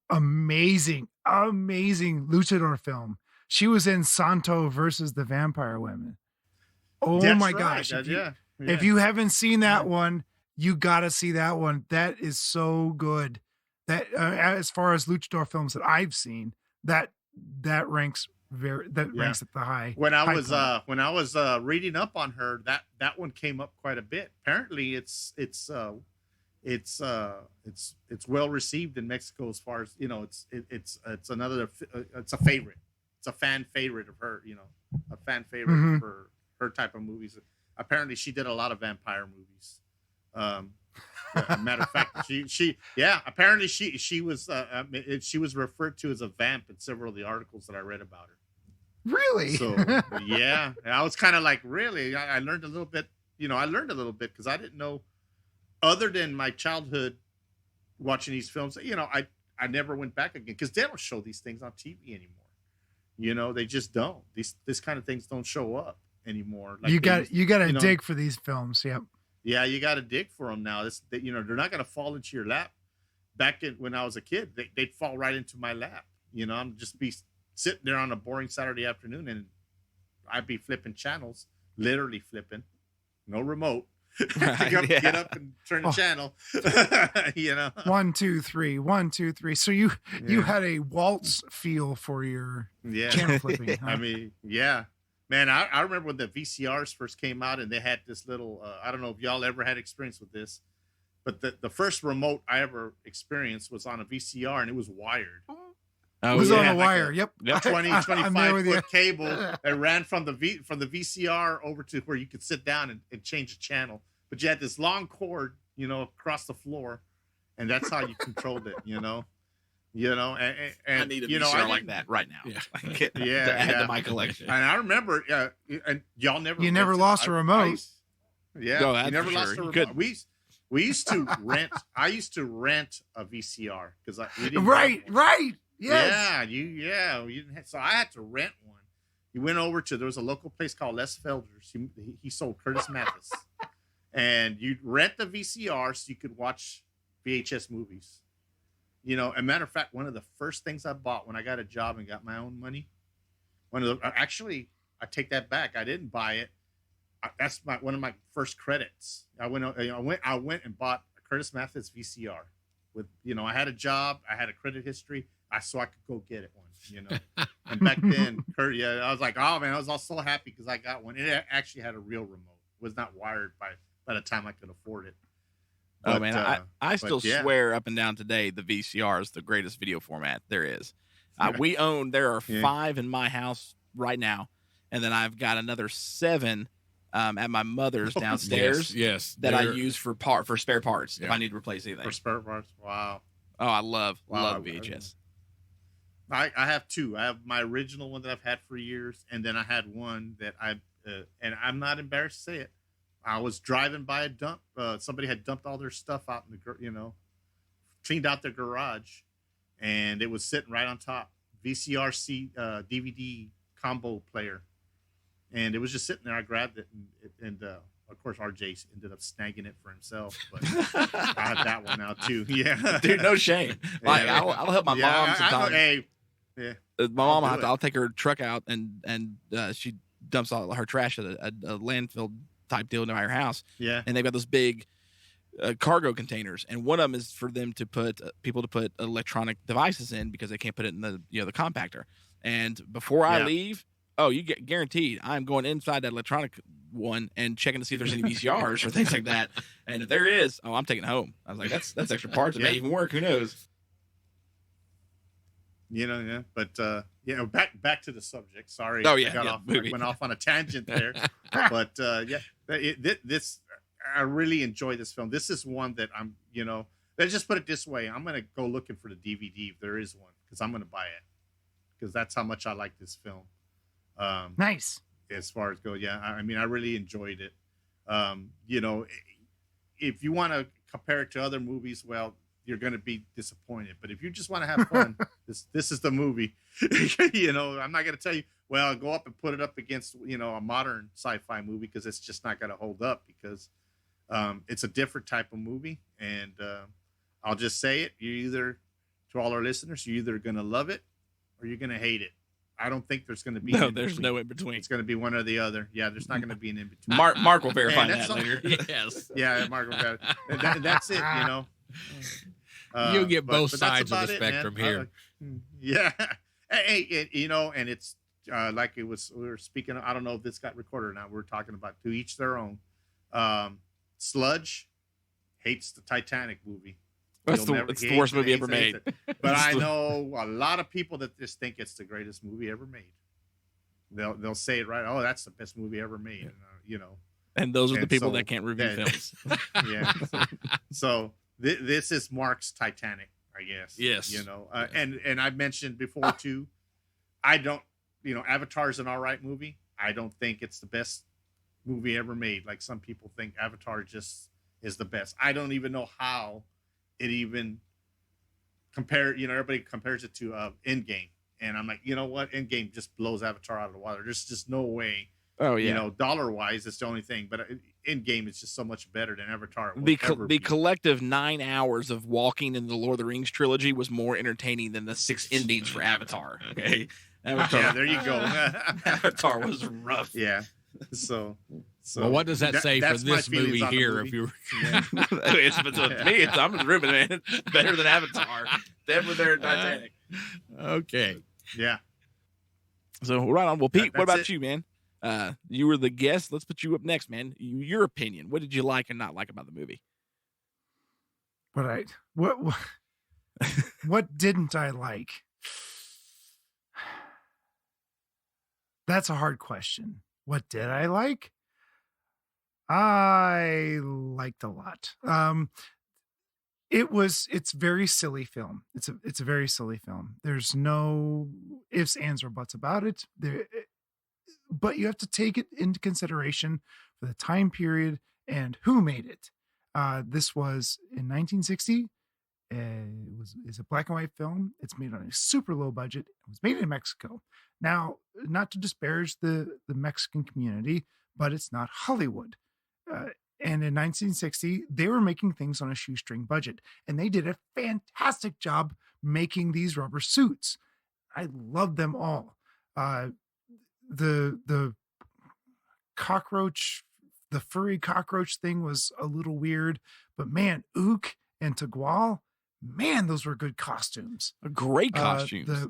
amazing luchador film. She was in Santo versus the Vampire Women. Oh my gosh. If you haven't seen that one, you got to see that one. That is so good. That as far as luchador films that I've seen, that ranks ranks at the high. When I was reading up on her, that one came up quite a bit. Apparently, it's well received in Mexico as far as it's a favorite. It's a fan favorite of her. A fan favorite for her type of movies. Apparently, she did a lot of vampire movies. Matter of fact, apparently she was referred to as a vamp in several of the articles that I read about her. Really? So yeah, I was kind of like, really? I learned a little bit. I learned a little bit because I didn't know, other than my childhood watching these films. I never went back again because they don't show these things on TV anymore. They just don't. This kind of things don't show up anymore. Like you got to dig for these films. Yep. Yeah, you got to dig for them now. They're not going to fall into your lap. Back when I was a kid, they'd fall right into my lap. I'm just be sitting there on a boring Saturday afternoon, and I'd be flipping channels, literally flipping, no remote. Get up and turn the channel. 1, 2, 3, 1, 2, 3. So you had a waltz feel for your channel flipping. Huh? I mean, yeah. Man, I remember when the VCRs first came out, and they had this little, I don't know if y'all ever had experience with this, but the first remote I ever experienced was on a VCR, and it was wired. It was on a wire. Yep. 25 foot cable that ran from the VCR over to where you could sit down and change the channel. But you had this long cord, across the floor, and that's how you controlled it, and I need a VCR like that right now. Yeah. Add to my collection. And I remember, and y'all never. You never lost a remote. You never lost a remote. We used to rent. I used to rent a VCR because we didn't. Right. Yes. Yeah. You didn't so I had to rent one. You went over there was a local place called Les Felder's. He sold Curtis Mathis, and you'd rent the VCR so you could watch VHS movies. A matter of fact, one of the first things I bought when I got a job and got my own money, actually, I take that back. I didn't buy it. That's one of my first credits. I went and bought a Curtis Mathis VCR with, I had a job, I had a credit history, so I could go get it one, And back then, I was like, oh man, I was all so happy because I got one. It actually had a real remote. It was not wired by the time I could afford it. But, man, I still swear up and down today the VCR is the greatest video format there is. There are 5 in my house right now, and then I've got another 7 at my mother's downstairs. Yes, that I use for spare parts if I need to replace anything. For spare parts. Wow. Oh, I love Wow. VHS. I have 2. I have my original one that I've had for years, and then I had one that and I'm not embarrassed to say it. I was driving by a dump. Somebody had dumped all their stuff out in the, cleaned out their garage, and it was sitting right on top. VCR DVD combo player, and it was just sitting there. I grabbed it, and of course RJ ended up snagging it for himself. But I have that one now too. Yeah, Dude, no shame. Like I'll help my mom sometimes. Yeah, my mom, I'll take her truck out and she dumps all her trash at a landfill type deal near her house. Yeah, and they've got those big cargo containers, and one of them is for them to put people to put electronic devices in because they can't put it in the the compactor. And before I leave, you get guaranteed I'm going inside that electronic one and checking to see if there's any VCRs or things like that. And if there is, I'm taking it home. I was like, that's extra parts that may even work. Who knows? But back to the subject. Sorry. Oh yeah, I went off on a tangent there. But this I really enjoy this film. This is one that I'm, let's just put it this way. I'm going to go looking for the DVD if there is one, because I'm going to buy it, because that's how much I like this film. Nice. As far as go. Yeah. I mean, I really enjoyed it. If you want to compare it to other movies, well, you're going to be disappointed, but if you just want to have fun, this is the movie. I'm not going to tell you, well, go up and put it up against, a modern sci-fi movie, because it's just not going to hold up, because it's a different type of movie. And I'll just say it. To all our listeners, you're either going to love it or you're going to hate it. I don't think there's going to be there's no in between. It's going to be one or the other. Yeah, there's not going to be an in between. Mark will verify that later. Yes. Yeah, Mark will verify. That's it. You'll get both but sides of the spectrum here. Yeah. Hey, and it's like we were speaking of, I don't know if this got recorded or not. We're talking about to each their own. Sludge hates the Titanic movie. It's the worst movie ever made. But I know a lot of people that just think it's the greatest movie ever made. They'll say it right. Oh, that's the best movie ever made. And those are the people that can't review films. Yeah. So this is Mark's Titanic, I guess. Yes. And I've mentioned before too, I don't, Avatar's an all right movie. I don't think it's the best movie ever made. Like some people think Avatar just is the best. I don't even know how it even everybody compares it to Endgame. And I'm like, you know what? Endgame just blows Avatar out of the water. There's just no way. Oh yeah. Dollar wise, it's the only thing. But Endgame is just so much better than Avatar. The collective 9 hours of walking in the Lord of the Rings trilogy was more entertaining than the 6 endings for Avatar. Okay. Avatar. Yeah, there you go. Avatar was rough. Yeah. So well, what does that say for this movie here? Movie. If you I'm Ruben, man. It's better than Avatar. Definitely better than Titanic. Okay. Yeah. So right on. Well, Pete, what about it. you, man? You were the guest. Let's put you up next, man. Your opinion. What did you like and not like about the movie? What didn't I like? That's a hard question. What did I like? I liked a lot. It's very silly film. It's a very silly film. There's no ifs, ands, or buts about it. But you have to take it into consideration for the time period and who made it. This was in 1960. It's a black and white film. It's made on a super low budget. It was made in Mexico. Now, not to disparage the Mexican community, but it's not Hollywood. And in 1960, they were making things on a shoestring budget, and they did a fantastic job making these rubber suits. I love them all. The cockroach, the furry cockroach thing was a little weird, but man, Ook and Tagual, man, those were good costumes. Great costumes.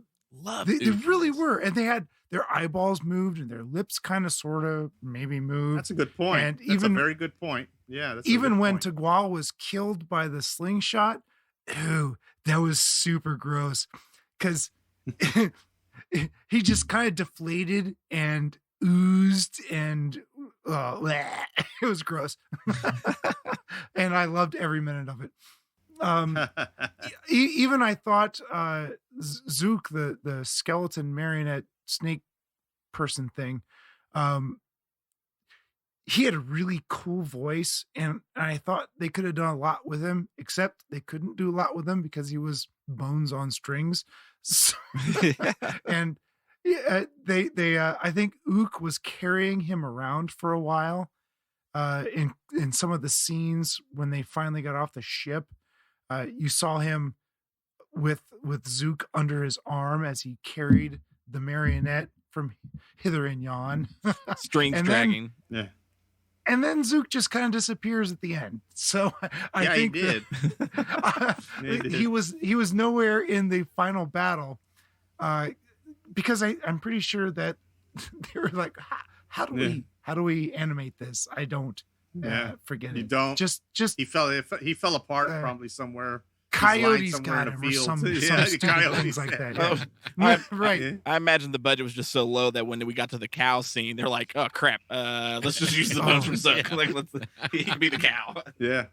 They really were. And they had their eyeballs moved and their lips kind of sort of maybe moved. That's a good point. And that's a very good point. Yeah. That's even when Tagual was killed by the slingshot, that was super gross. Because he just kind of deflated and oozed and it was gross. And I loved every minute of it. Even I thought Zook, the skeleton marionette snake person thing, he had a really cool voice, and I thought they could have done a lot with him, except they couldn't do a lot with him because he was bones on strings. So, and I think Ook was carrying him around for a while. In some of the scenes when they finally got off the ship, you saw him with Zook under his arm as he carried the marionette from hither and yon. Strings dragging. Yeah. And then Zook just kind of disappears at the end. So I think he did. He was nowhere in the final battle, because I'm pretty sure that they were like, how do we animate this? I don't. Forget you it. don't. Just he fell apart probably somewhere. Coyotes got him or some stupid things like that. Yeah. Right. I imagine the budget was just so low that when we got to the cow scene, they're like, "Oh crap, let's just use the bones from Zook. Like, he can be the cow." Yeah.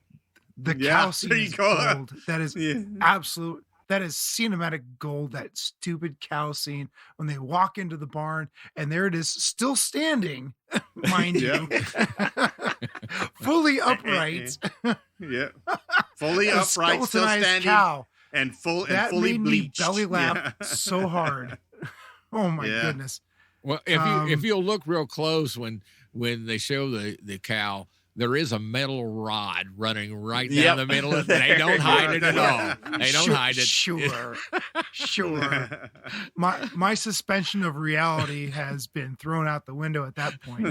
The cow scene there you is go. gold. That is absolute. That is cinematic gold. That stupid cow scene when they walk into the barn and there it is, still standing, mind you, fully upright. Yeah, fully upright, still standing, cow. and fully made bleached. Me belly laugh so hard. Oh my goodness. Well, if you'll look real close when they show the cow, there is a metal rod running right down the middle of it. They don't hide it at all. They don't hide it. Sure. My suspension of reality has been thrown out the window at that point.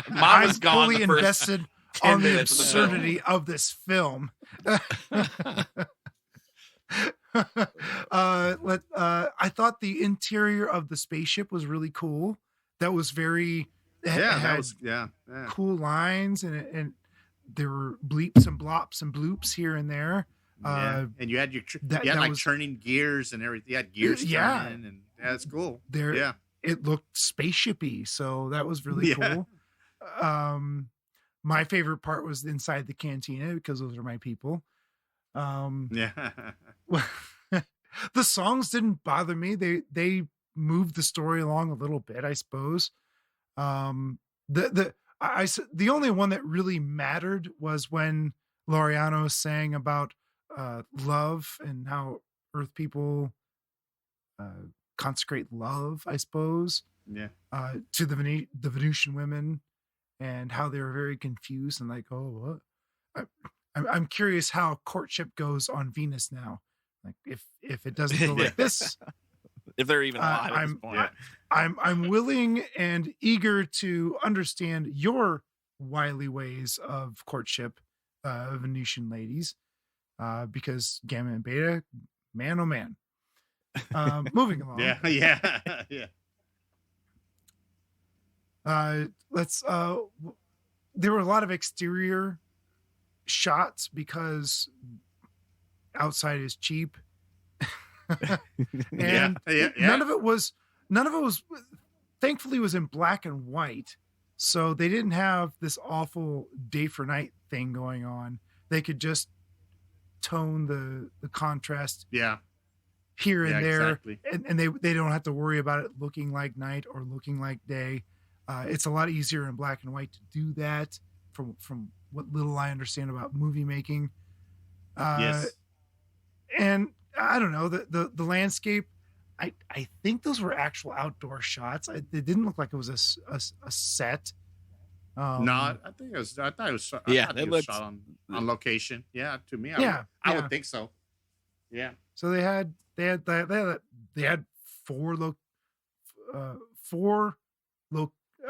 I'm gone fully invested on the absurdity of this film. I thought the interior of the spaceship was really cool. That was very cool lines, and there were bleeps and blops and bloops here and there. And you had turning gears and everything. You had gears turning, and that's cool. It looked spaceshipy, so that was really cool. My favorite part was inside the cantina because those are my people. The songs didn't bother me. They moved the story along a little bit, I suppose. The only one that really mattered was when Laureano sang about love and how Earth people consecrate love, I suppose. To the Venusian women, and how they were very confused and like, oh, what? I'm curious how courtship goes on Venus now. Like if it doesn't go like this, if they're even alive at this point. I'm willing and eager to understand your wily ways of courtship, Venusian ladies, because Gamma and Beta, man, oh man. Moving along. There were a lot of exterior shots because outside is cheap. And none of it was thankfully was in black and white, so they didn't have this awful day for night thing going on. They could just tone the contrast here and there, exactly. and they don't have to worry about it looking like night or looking like day. It's a lot easier in black and white to do that, from what little I understand about movie making. And I don't know, the landscape, I think those were actual outdoor shots. It didn't look like it was a set. No, I thought it was shot on location. Yeah, to me, I would think so. Yeah. So they had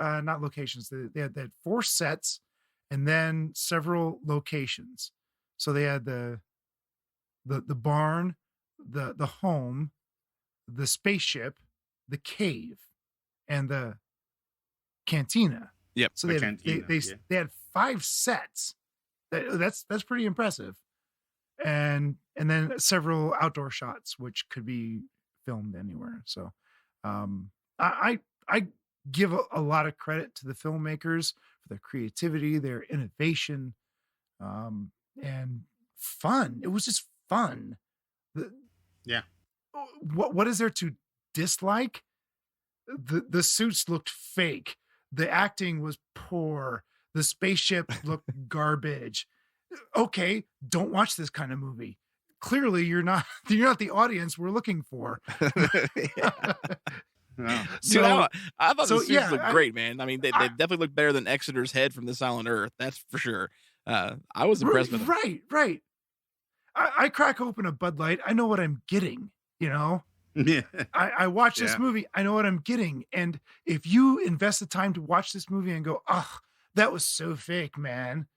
not locations. They had 4 sets and then several locations. So they had the barn, the home, the spaceship, the cave, and the cantina. Yep. So they had 5 sets. That's pretty impressive. And then several outdoor shots which could be filmed anywhere. So I give a lot of credit to the filmmakers for their creativity, their innovation, and fun. It was just fun. Yeah. What is there to dislike? The suits looked fake. The acting was poor. The spaceship looked garbage. Okay, don't watch this kind of movie. Clearly, you're not the audience we're looking for. No. So, I thought the suits looked I- great, man. I mean, they definitely look better than Exeter's head from This Island Earth. That's for sure. I was impressed with them. Right. I crack open a Bud Light. I know what I'm getting, you know? Yeah. I watch this Yeah. movie. I know what I'm getting. And if you invest the time to watch this movie and go, oh, that was so fake, man.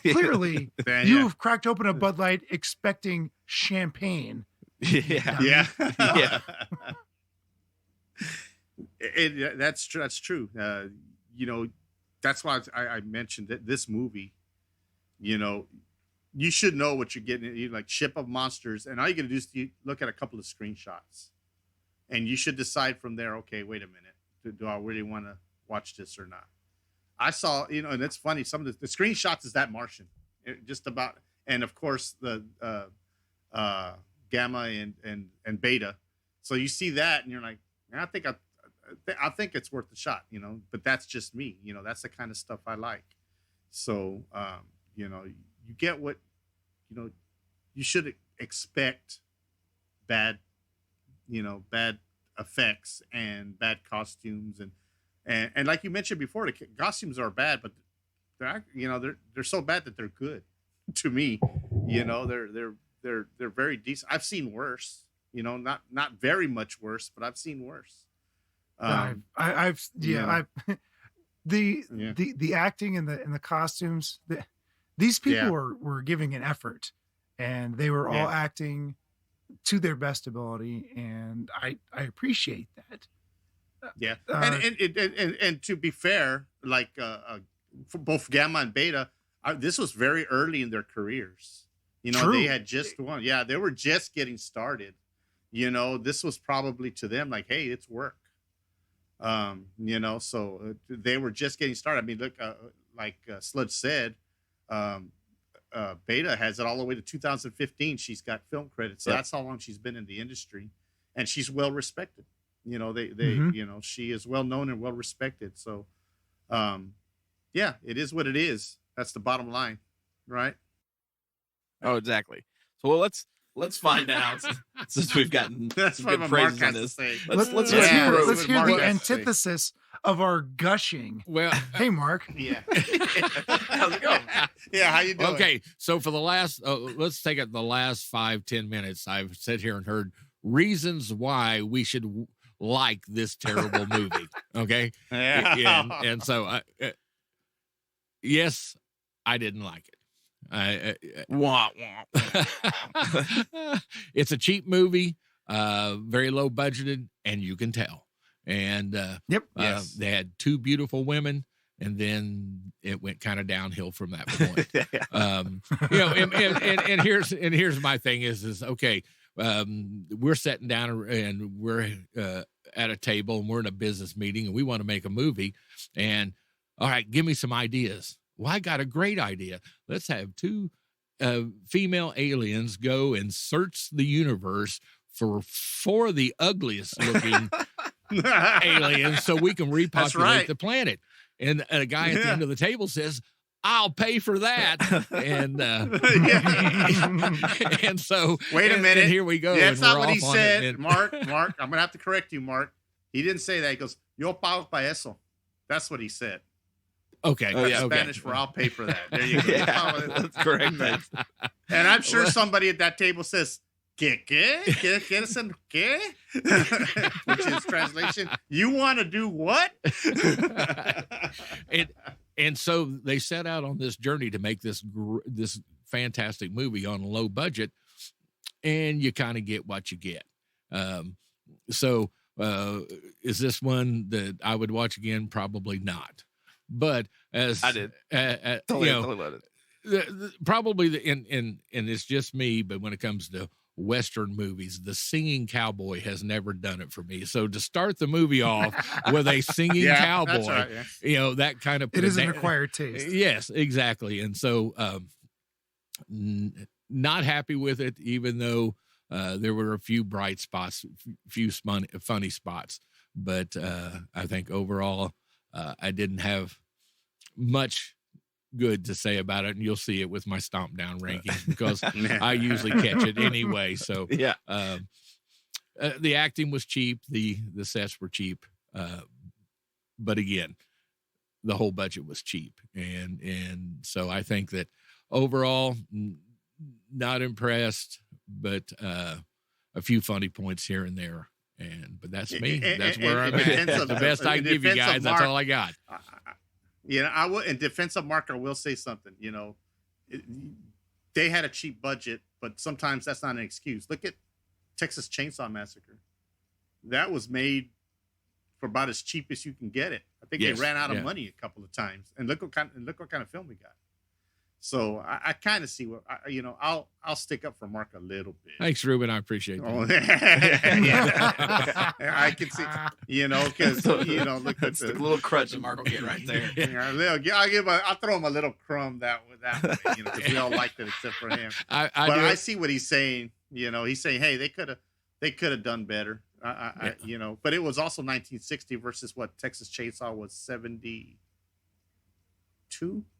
Clearly, Yeah. you've cracked open a Bud Light expecting champagne. Yeah. Yeah. Yeah. That's true. That's true. You know, that's why I mentioned that this movie, you know, you should know what you're getting. You like Ship of Monsters, and all you got to do is you look at a couple of screenshots, and you should decide from there. Okay, wait a minute. Do I really want to watch this or not? I saw, you know, and it's funny. Some of the screenshots is that Martian, just about, and of course the Gamma and Beta. So you see that, and you're like, I think it's worth a shot, you know. But that's just me, you know. That's the kind of stuff I like. So, you know, you get what, you know, you should expect bad effects and bad costumes and like you mentioned before, the costumes are bad, but they're so bad that they're good to me. You know, they're very decent. I've seen worse, you know, not very much worse, but I've seen worse. The acting and the costumes, these people were giving an effort, and they were all acting to their best ability, and I appreciate that. Yeah, and to be fair, like for both Gamma and Beta, this was very early in their careers. You know, they had just won. Yeah, they were just getting started. You know, this was probably to them like, hey, it's work. You know, so they were just getting started. I mean, look, like Sludge said, Beta has it all the way to 2015. She's got film credits, so that's how long she's been in the industry, and she's well respected. You know, you know, she is well known and well respected. So, yeah, it is what it is. That's the bottom line, right? Oh, exactly. So let's find out since we've gotten That's some what good Mark praises on has to this. say. Let's Yeah, hear, let's the Mark has to say. antithesis of our gushing. Well, Hey, Mark. Yeah. How's it going? Yeah, how you doing? okay. So for the last, let's take it the last 5-10 minutes. I've sat here and heard reasons why we should like this terrible movie. Okay. Yeah. And so, yes, I didn't like it. Wah, wah. It's a cheap movie, very low budgeted, and you can tell. And Yes. they had two beautiful women, and then it went kind of downhill from that point. You know, and here's my thing is okay. We're sitting down and we're at a table and we're in a business meeting and we want to make a movie. And all right, give me some ideas. Well, I got a great idea. Let's have two female aliens go and search the universe for four of the ugliest looking aliens so we can repopulate the planet. And a guy at the end of the table says, I'll pay for that. And and so Wait a minute. and here we go. That's and not we're what he off on it, said. and- Mark, I'm gonna have to correct you, Mark. He didn't say that. He goes, "Yo pago pa eso." That's what he said. Okay. Oh, yeah, okay. Spanish for I'll pay for that. There you go. Yeah, that's correct. And I'm sure somebody at that table says, ¿Qué? ¿Quieres en qué? Which is translation, you want to do what? And so they set out on this journey to make this fantastic movie on a low budget, and you kind of get what you get. So is this one that I would watch again? Probably not. But as I did. you know, probably and it's just me, but when it comes to Western movies, the singing cowboy has never done it for me. So to start the movie off with a singing cowboy, that's right, yeah. That kind of It is an acquired taste. Yes, exactly. And so not happy with it, even though there were a few bright spots, few funny spots. But I think overall, I didn't have much good to say about it, and you'll see it with my Stompdown rankings because I usually catch it anyway. So Yeah. The acting was cheap, the sets were cheap, but again, the whole budget was cheap, and so I think that overall, not impressed, but a few funny points here and there. But that's me. That's where I'm at. That's the best I can give you guys. That's all I got. I will. In defense of Mark, I will say something. They had a cheap budget, but sometimes that's not an excuse. Look at Texas Chainsaw Massacre. That was made for about as cheap as you can get it. I think they ran out of money a couple of times, and look what kind of film we got. So I kind of see what I'll stick up for Mark a little bit. Thanks, Ruben. I appreciate that. Oh, yeah. I can see, because look at the little crutch that Mark will get right there. I'll throw him a little crumb that way, because we all liked it except for him. I see what he's saying. He's saying, hey, they could have done better. But it was also 1960 versus what Texas Chainsaw was 72.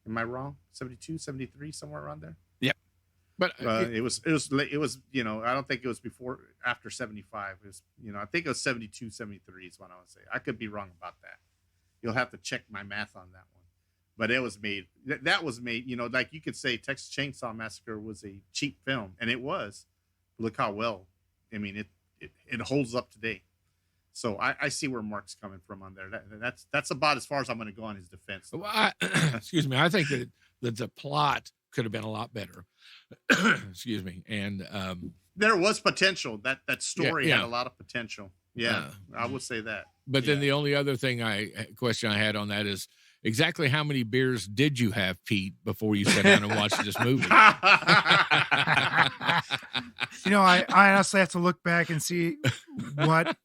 Am I wrong? 72, 73, somewhere around there. Yep. But it was I don't think it was after 75. It was, I think it was 72, 73 is what I would say. I could be wrong about that. You'll have to check my math on that one. But it was made. That was made. Like you could say, Texas Chainsaw Massacre was a cheap film, and it was. Look how well. I mean, it holds up today. So I see where Mark's coming from on there. That's about as far as I'm going to go on his defense. Well, excuse me. I think that the plot could have been a lot better. Excuse me. And there was potential. That story had a lot of potential. Yeah, I would say that. But then the only other question I had on that is exactly how many beers did you have, Pete, before you sat down and watched this movie? I honestly have to look back and see what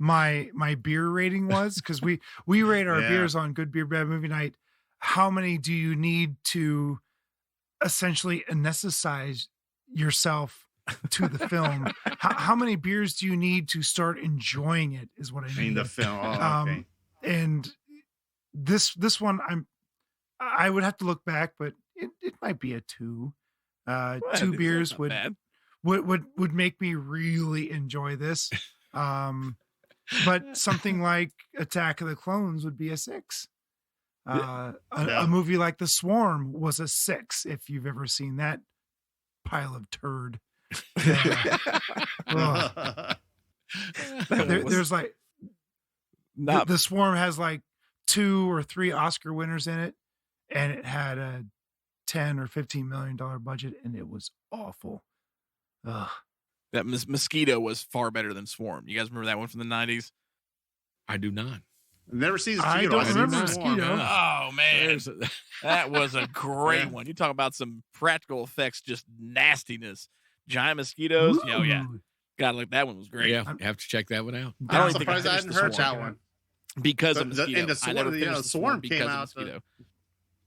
my beer rating was, because we rate our beers on Good Beer Bad Movie Night. How many do you need to essentially anesthetize yourself to the film? How many beers do you need to start enjoying it is what I mean. The film. Oh, okay. And this one I would have to look back, but it might be a 2. Two beers would make me really enjoy this. But something like Attack of the Clones would be a 6. A movie like The Swarm was a 6, if you've ever seen that pile of turd. There's like the Swarm has like 2 or 3 Oscar winners in it, and it had a $10 or $15 million budget, and it was awful. Ugh. That Mosquito was far better than Swarm. You guys remember that one from the 90s? I do not. Never seen Mosquito. I don't remember Mosquito. Oh, man. That was a great one. You talk about some practical effects, just nastiness. Giant mosquitoes. Ooh. Oh, yeah. God, like that one was great. Yeah, you have to check that one out. I'm surprised I hadn't heard that one. Because of Mosquito. And the Swarm came out.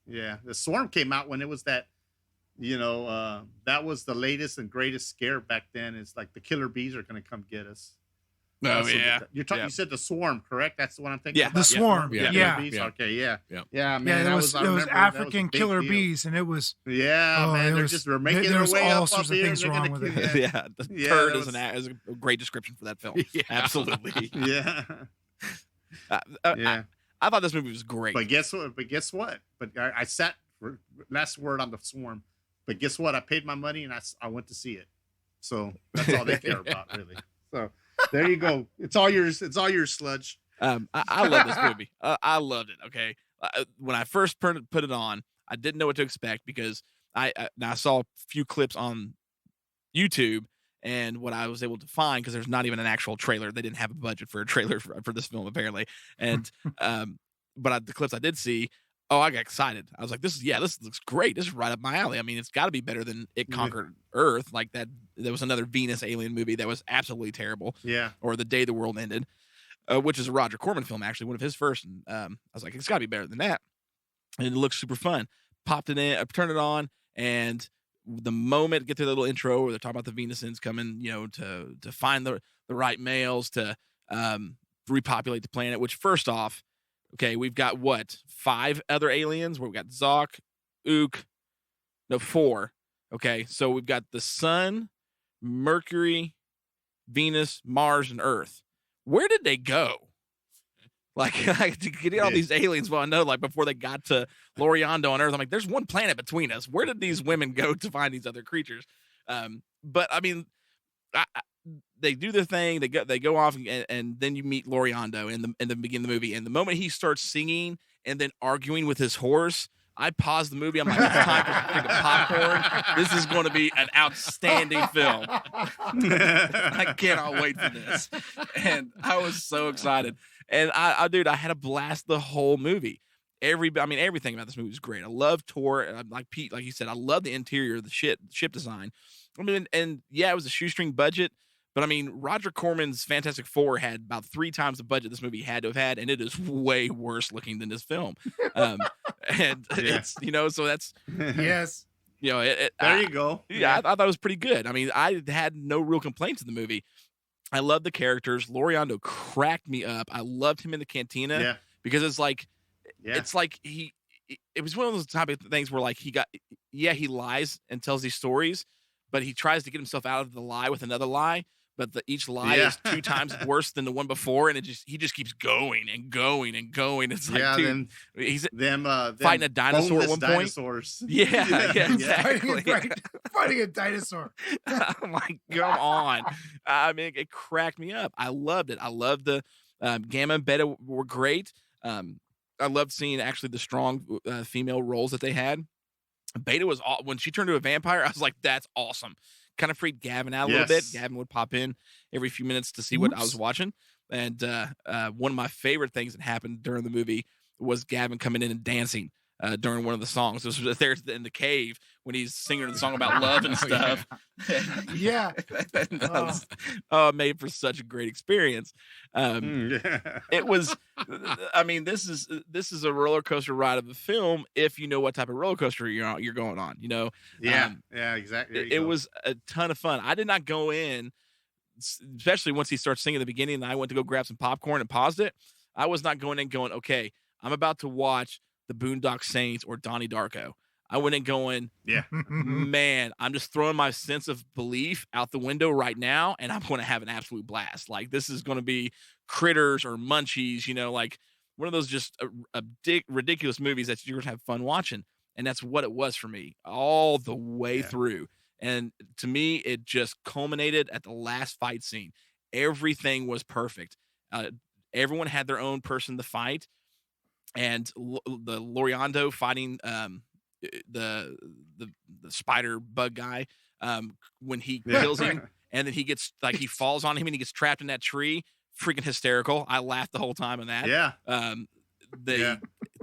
The Swarm came out when it was that, that was the latest and greatest scare back then. It's like the killer bees are going to come get us. Oh, yeah. You said the Swarm, correct? That's what I'm thinking. Yeah, about? the Swarm. Yeah. Bees? Okay, yeah. Man, there was African killer bees, and it was man. They're making their way all up sorts of things wrong with it. The turd is a great description for that film. Absolutely. Yeah. I thought this movie was great. But guess what? But I sat for last word on the Swarm. But guess what? I paid my money and I went to see it. So that's all they care about, really. So there you go. It's all yours. It's all yours, Sludge. I love this movie. I loved it. Okay, when I first put it on, I didn't know what to expect because I saw a few clips on YouTube, and what I was able to find, because there's not even an actual trailer. They didn't have a budget for a trailer for this film apparently, and but the clips I did see. Oh, I got excited. I was like, this looks great. This is right up my alley. I mean, it's got to be better than It Conquered Earth. Like that there was another Venus alien movie that was absolutely terrible. Yeah. Or The Day the World Ended, which is a Roger Corman film, actually, one of his first. And I was like, it's got to be better than that. And it looks super fun. Popped it in, turned it on, and the moment get through the little intro where they're talking about the Venusins coming, to find the right males to repopulate the planet. Which, first off, okay, we've got 5 other aliens? Where we got Zoc, Ook, 4. Okay, so we've got the Sun, Mercury, Venus, Mars, and Earth. Where did they go? Like to get all these aliens, well, I know, like before they got to Loriando on Earth, I'm like, there's one planet between us. Where did these women go to find these other creatures? But I mean, they do their thing. They go off, and then you meet Loriando in the beginning of the movie. And the moment he starts singing and then arguing with his horse, I paused the movie. I'm like, it's time for a drink of popcorn. This is going to be an outstanding film. I cannot wait for this. And I was so excited. And I had a blast the whole movie. Everything about this movie is great. I love Tor. Like Pete, like you said, I love the interior, the ship design. I mean, and yeah, it was a shoestring budget, but I mean, Roger Corman's Fantastic Four had about 3 times the budget this movie had to have had, and it is way worse looking than this film. And it's, so that's Yes. There you go. Yeah, I thought it was pretty good. I mean, I had no real complaints in the movie. I love the characters. Loriando cracked me up. I loved him in the cantina because it's like it was one of those type of things where like he lies and tells these stories, but he tries to get himself out of the lie with another lie. But each lie is 2 times worse than the one before, and he just keeps going and going and going. It's like, dude, he's fighting a dinosaur at one dinosaurs. point. Yeah, exactly. Fighting a dinosaur. I'm like, come on. I mean, it cracked me up. I loved it. I loved the Gamma and Beta were great. I loved seeing actually the strong female roles that they had. Beta was when she turned to a vampire, I was like, that's awesome. Kind of freaked Gavin out a little bit. Gavin would pop in every few minutes to see what I was watching. And one of my favorite things that happened during the movie was Gavin coming in and dancing during one of the songs. This was there in the cave when he's singing the song about love and stuff. Yeah. Made for such a great experience. It was, I mean, this is a roller coaster ride of the film if you know what type of roller coaster you're going on, Yeah, exactly. It was a ton of fun. I did not go in, especially once he starts singing at the beginning and I went to go grab some popcorn and paused it. I was not going in going, okay, I'm about to watch the Boondock Saints or Donnie Darko. I went in going, man, I'm just throwing my sense of belief out the window right now, and I'm going to have an absolute blast. Like, this is going to be Critters or Munchies, like one of those just ridiculous movies that you're going to have fun watching. And that's what it was for me all the way through. And to me, it just culminated at the last fight scene. Everything was perfect. Everyone had their own person to fight. And the Loriando fighting the spider bug guy when he kills him, and then he gets he falls on him and he gets trapped in that tree. Freaking hysterical! I laughed the whole time on that.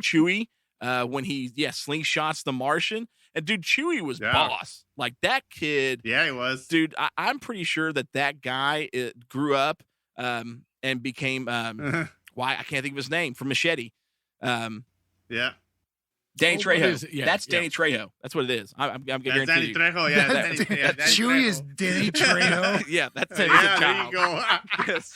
Chewie when he slingshots the Martian, and dude, Chewie was boss. Like that kid. Yeah, he was. Dude, I'm pretty sure that guy grew up and became why I can't think of his name from Machete. Danny Trejo. That's Danny Trejo. That's what it is. I'm guaranteeing Danny you. Trejo. Yeah, Danny Chewie Trejo. is Danny Trejo. Yeah, that's There you go. Yes.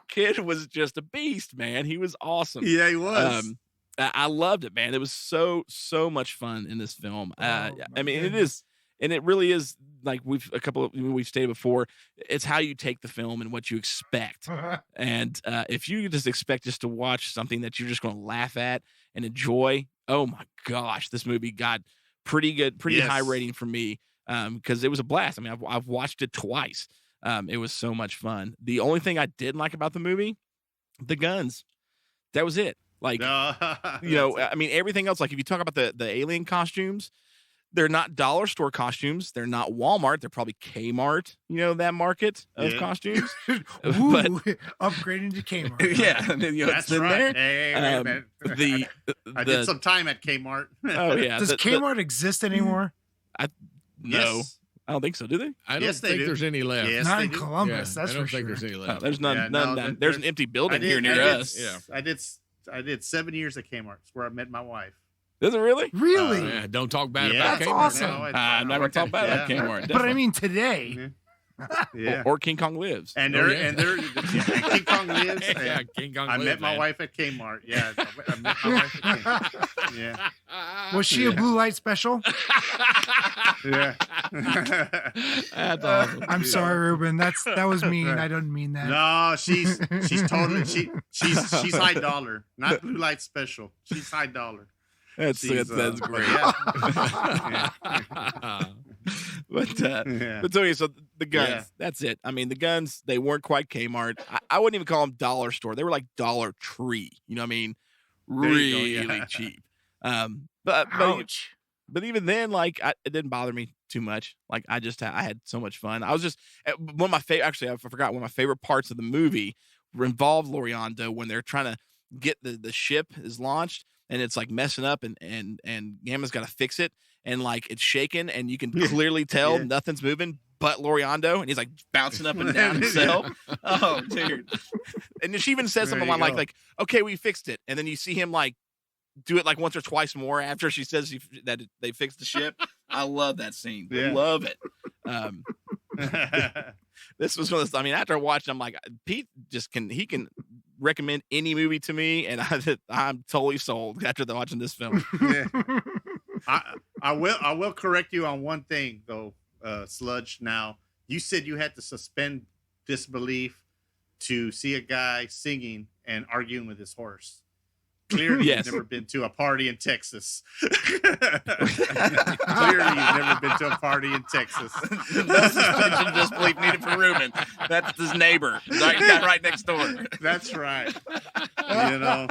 Kid was just a beast, man. He was awesome. Yeah, he was. I loved it, man. It was so much fun in this film. I mean, it is, and it really is. Like we've stated before, it's how you take the film and what you expect. And if you just expect just to watch something that you're just going to laugh at and enjoy, oh my gosh, this movie got pretty good, pretty high rating for me because it was a blast. I mean, I've watched it twice. It was so much fun. The only thing I didn't like about the movie, the guns. That was it. Like, I mean, everything else. Like if you talk about the alien costumes. They're not dollar store costumes. They're not Walmart. They're probably Kmart, that market of costumes. Ooh, upgrading to Kmart. Yeah. That's right. Hey, I did some time at Kmart. Oh, yeah. Does Kmart exist anymore? No. I don't think so. Do they? I don't Yes, they think do. there's any left. Yes, Not they in do. Columbus, Yeah, that's I don't for think sure. there's any Oh, left. there's none. Yeah, none. no, None. There's an empty building here near us. Yeah. I did 7 years at Kmart. It's where I met my wife. Does it really? Really? Yeah, don't talk bad Yeah. about That's Kmart awesome. now. I never talked about it. Yeah. Kmart. But I mean, today, Yeah. or King Kong Lives. And Oh, they're yeah. and they're yeah, King Kong lives. and Yeah, King Kong I lives, met my man. wife at Kmart. Yeah, I met my wife at Kmart. Yeah, was she a Yeah. blue light special? yeah. That's awesome. I'm sorry, Ruben. That was mean. Right. I didn't mean that. No, she's totally she's high dollar, not blue light special. She's high dollar. That's She's, that's but great. Yeah. But Yeah. but so, so the guns, Yeah. that's it. I mean, the guns, they weren't quite Kmart. I wouldn't even call them dollar store. They were like Dollar Tree. You know what I mean? There you go, Really yeah. cheap. Ouch. But even then, like, it didn't bother me too much. Like, I had so much fun. I was just one of my favorite. Actually, I forgot one of my favorite parts of the movie involved Loriando when they're trying to get the ship is launched and it's like messing up and Gamma's got to fix it and like it's shaking and you can clearly tell Yeah. nothing's moving but Loriando and he's like bouncing up and down himself. Oh, dude! And then she even says There something you like go. okay, we fixed it, and then you see him like do it like once or twice more after she says that they fixed the ship. I love that scene. Yeah. Love it. This was one of those, I mean, after I watched, I'm like, Pete he can recommend any movie to me, and I'm totally sold after watching this film. Yeah. I will correct you on one thing though, Sludge. Now you said you had to suspend disbelief to see a guy singing and arguing with his horse. Clearly, Yes. you've never been to a party in Texas. Clearly, you've never been to a party in Texas. No suspension of disbelief needed for Ruben. That's his neighbor, right next door. That's right. You know.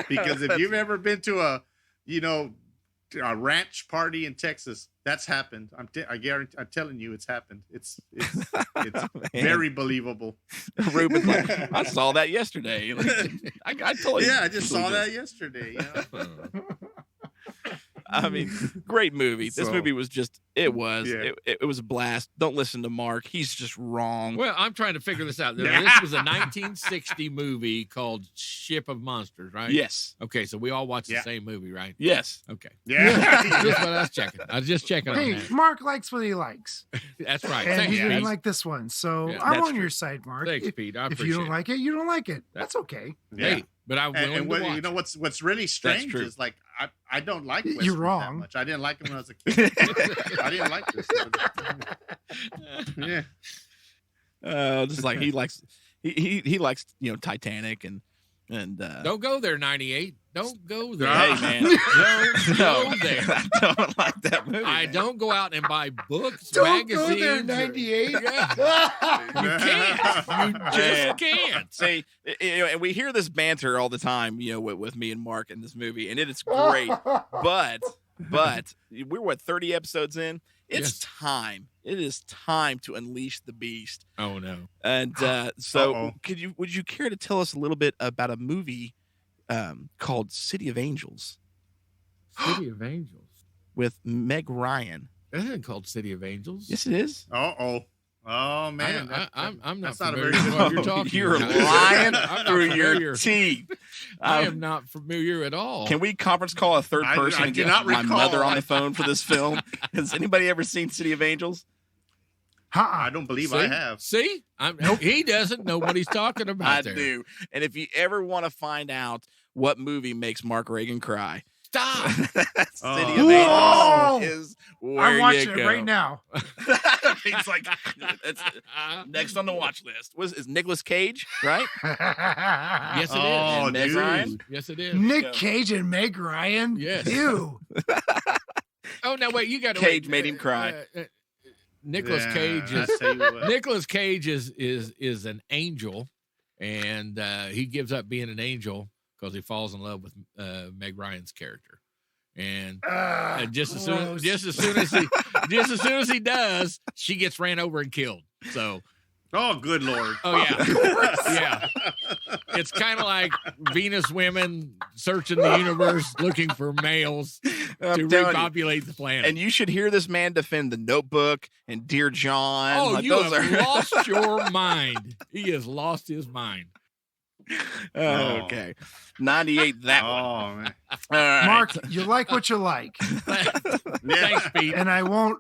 Because if you've ever been to a ranch party in Texas, that's happened. I guarantee. I'm telling you, it's happened. It's very believable. Ruben's like, I saw that yesterday. Like, I totally. Yeah, I just saw believe that yesterday. You know? I mean, great movie. This So, movie was just, it was yeah. it was a blast. Don't listen to Mark. He's just wrong. Well, I'm trying to figure this out. This was a 1960 movie called Ship of Monsters, right? Yes. Okay, so we all watched Yeah. the same movie, right? Yes. Okay. Yeah. Just what I was checking. I was just checking on Hey, that. Mark likes what he likes. That's right. And Thanks, he didn't Pete. like this one. So Yeah, I'm that's on true. your side, Mark. Thanks, If, Pete. I if appreciate you don't like it, you don't like it. That's- That's okay. Yeah. Hey, but I'm willing And to watch. you know what's really strange true. is like I don't like You're Westerns wrong. that much. I didn't like them when I was a kid. I didn't like this. Yeah. Just like he likes he likes, you know, Titanic and Don't go there, 98. Don't go there. hey man. Don't No, go there. I don't like that movie. I man. don't go out and buy books, Don't go magazines. there, or- 98. Yeah. You can't. You Man. just can't. See, you know, and we hear this banter all the time, you know, with me and Mark in this movie, and it is great. But we're what 30 episodes in. It's Yes. time. It is time to unleash the beast. Oh no. And so, Uh-oh. would you care to tell us a little bit about a movie called City of Angels City of Angels. with Meg Ryan? That isn't called City of Angels. Yes, it is. Oh man. I'm not that's not a familiar very with good what you're one. talking You're about. lying I'm not through your familiar. teeth. I am not familiar at all. Can we conference call a third I person and do get not my recall. mother on the phone for this film? Has anybody ever seen City of Angels? I don't believe I have. See? He doesn't know what he's talking about. I there. do. And if you ever want to find out what movie makes Mark Reagan cry, Stop. City Oh. of Whoa. Angels is where I'm you watching go. it right now. It's like it's next on the watch list. Is Nicolas Cage, right? Yes, it is. Oh, And Meg dude. Ryan? Yes, it is. Nick Cage and Meg Ryan. Yes. Ew. Oh no, wait! You got to Cage made him cry. Nicholas Yeah, Cage I is tell you what. Nicholas Cage is an angel, and he gives up being an angel because he falls in love with Meg Ryan's character. And just as soon as he does, she gets ran over and killed. So, Oh, good Lord. oh yeah, yeah. It's kind of like Venus women searching the universe looking for males, I'm to telling you. repopulate the planet. And you should hear this man defend The Notebook and Dear John. oh, Like, you those have are- lost your mind. He has lost his mind. Okay. 98 that one. Oh man. All right. Mark, you like what you like, Thanks, Pete. and I won't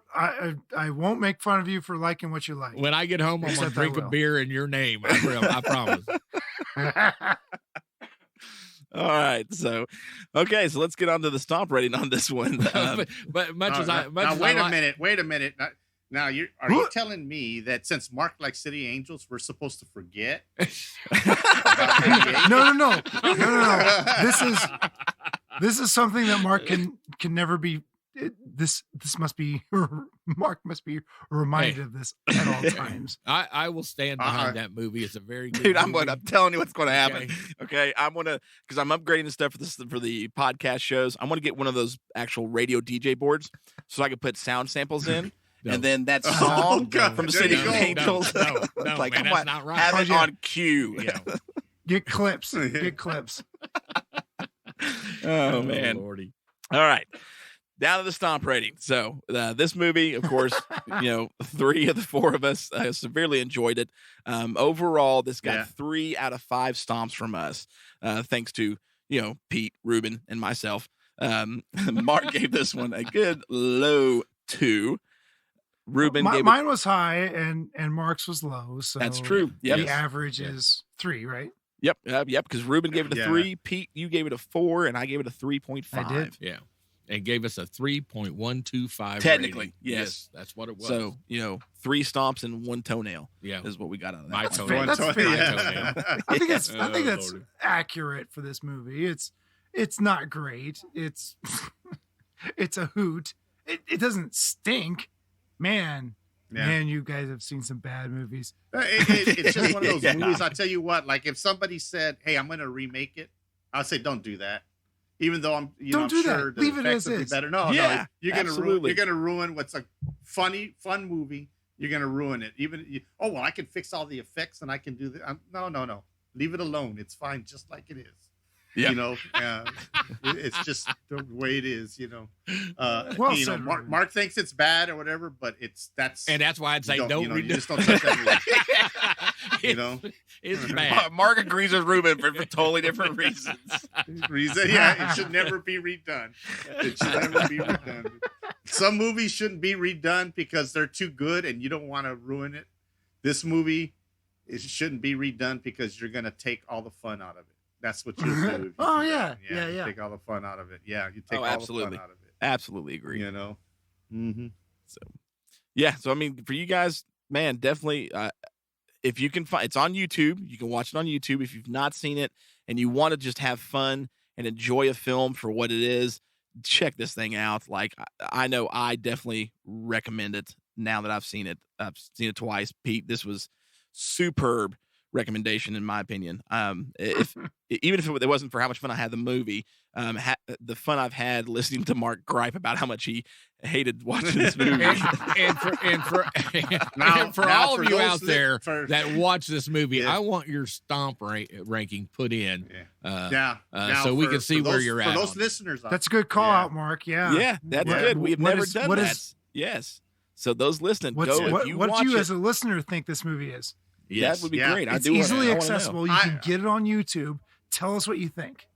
make fun of you for liking what you like. When I get home, I'm gonna Except I drink a will. beer in your name. I promise. All right. So, okay. So let's get on to the stomp rating on this one. but much as I much now as wait I a like- minute. Wait a minute. Now are you telling me that since Mark likes City Angels, we're supposed to forget? about 98? No. This is something that Mark can never be. This must be Mark must be reminded of this at all times. I will stand behind that movie. It's a very good Dude, movie. I'm telling you what's going to happen. Okay. Okay, I'm gonna because I'm upgrading the stuff for the podcast shows. I'm gonna get one of those actual radio DJ boards so I can put sound samples in, No. and then that Oh, song God. from There City you go. Angels, No, like man, come that's on, not right. have it Oh, yeah. on cue. Yeah. Get clips. Get clips. Oh man! Lordy. All right. Down to the stomp rating. So this movie, of course, 3 of the 4 of us severely enjoyed it. Overall, this got 3 out of 5 stomps from us, thanks to Pete, Ruben, and myself. Mark gave this one a good low 2. Ruben gave Mine was high and Mark's was low. So That's true. The Yep. average is 3, right? Yep. Because Ruben gave it a Yeah. 3. Pete, you gave it a 4, and I gave it a 3.5. I did. Yeah. And gave us a 3.125. Technically, rating. yes. That's what it was. So 3 stomps and 1 toenail yeah. is what we got out of that. My one. toenail. That's One fair. toenail. Yeah. I think that's Lordy. accurate for this movie. It's not great. It's it's a hoot. It doesn't stink. Man, you guys have seen some bad movies. It's just one of those Yeah. movies. I tell you what, like if somebody said, "Hey, I'm going to remake it," I'll say, "Don't do that." Even though I'm Don't I'm do that. sure the Leave it effects as would be is. better. No, Yeah, you're gonna absolutely. you're gonna ruin what's a fun movie. You're gonna ruin it. I can fix all the effects and I can do that. No. Leave it alone. It's fine, just like it is. Yeah. It's just the way it is. Well said, Ruben. Mark thinks it's bad or whatever, but that's And that's why I'd say you don't you redo just don't touch that movie. It's bad. Mark agrees with Ruben for totally different reasons. It should never be redone. It should never be redone. Some movies shouldn't be redone because they're too good and you don't want to ruin it. This movie, it shouldn't be redone because you're going to take all the fun out of it. That's what you do. if you Oh, do yeah. that. Yeah. Take all the fun out of it. Yeah, you take Oh, all absolutely. the fun out of it. Absolutely agree. Mm-hmm. So I mean, for you guys, man, definitely. If you can find, it's on YouTube. You can watch it on YouTube. If you've not seen it and you want to just have fun and enjoy a film for what it is, check this thing out. Like I know I definitely recommend it now that I've seen it. I've seen it twice. Pete, this was superb recommendation in my opinion. Even if it wasn't for how much fun I had the movie, the fun I've had listening to Mark gripe about how much he hated watching this movie. and for Now, all for of you those out there for- that watch this movie, Yeah. I want your stomp ranking put in. Now, So we for- can see for where those- you're for at those on it. listeners, That's a good call Yeah. out, Mark. Yeah. Yeah, that's Yeah. good. We've What never is- done what that. is- Yes. So those listening, What's, go. what if you what watch do you it, as a listener think this movie is? Yes. that would be Yeah. great. It's I easily wanna know. accessible. You can get it on YouTube. Tell us what you think.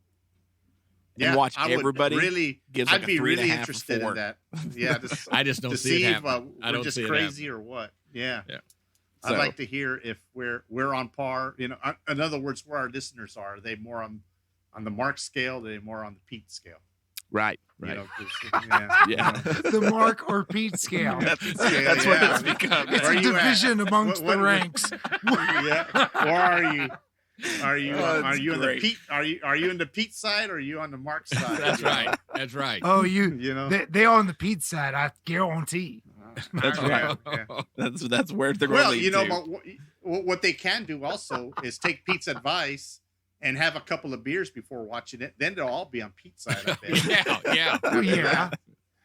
And watch I would everybody really gives I'd like a be 3.5 really or interested 4. in that. Yeah, I just don't to see it see if happening. I we're don't just see it crazy or what. Yeah. Yeah. I'd So- like to hear if we're on par. In other words, where our listeners are. Are they more on the Mark scale? Are they more on the Pete scale? Right. You Right. know, 'cause, Yeah. The Mark or Pete scale. That's what yeah. it's become. It's Where a are you at? division amongst What- the ranks. Yeah. Or are you? Are you? Oh, are it's you in the great. Pete? Are you in the Pete side or are you on the Mark side? That's right. That's right. Oh, You know. they on the Pete side, I guarantee. That's Yeah, right. yeah. That's where they're going. Well, to you know, to. but what they can do also is take Pete's advice and have a couple of beers before watching it. Then they'll all be on Pete's side. I bet. Yeah. Oh, yeah.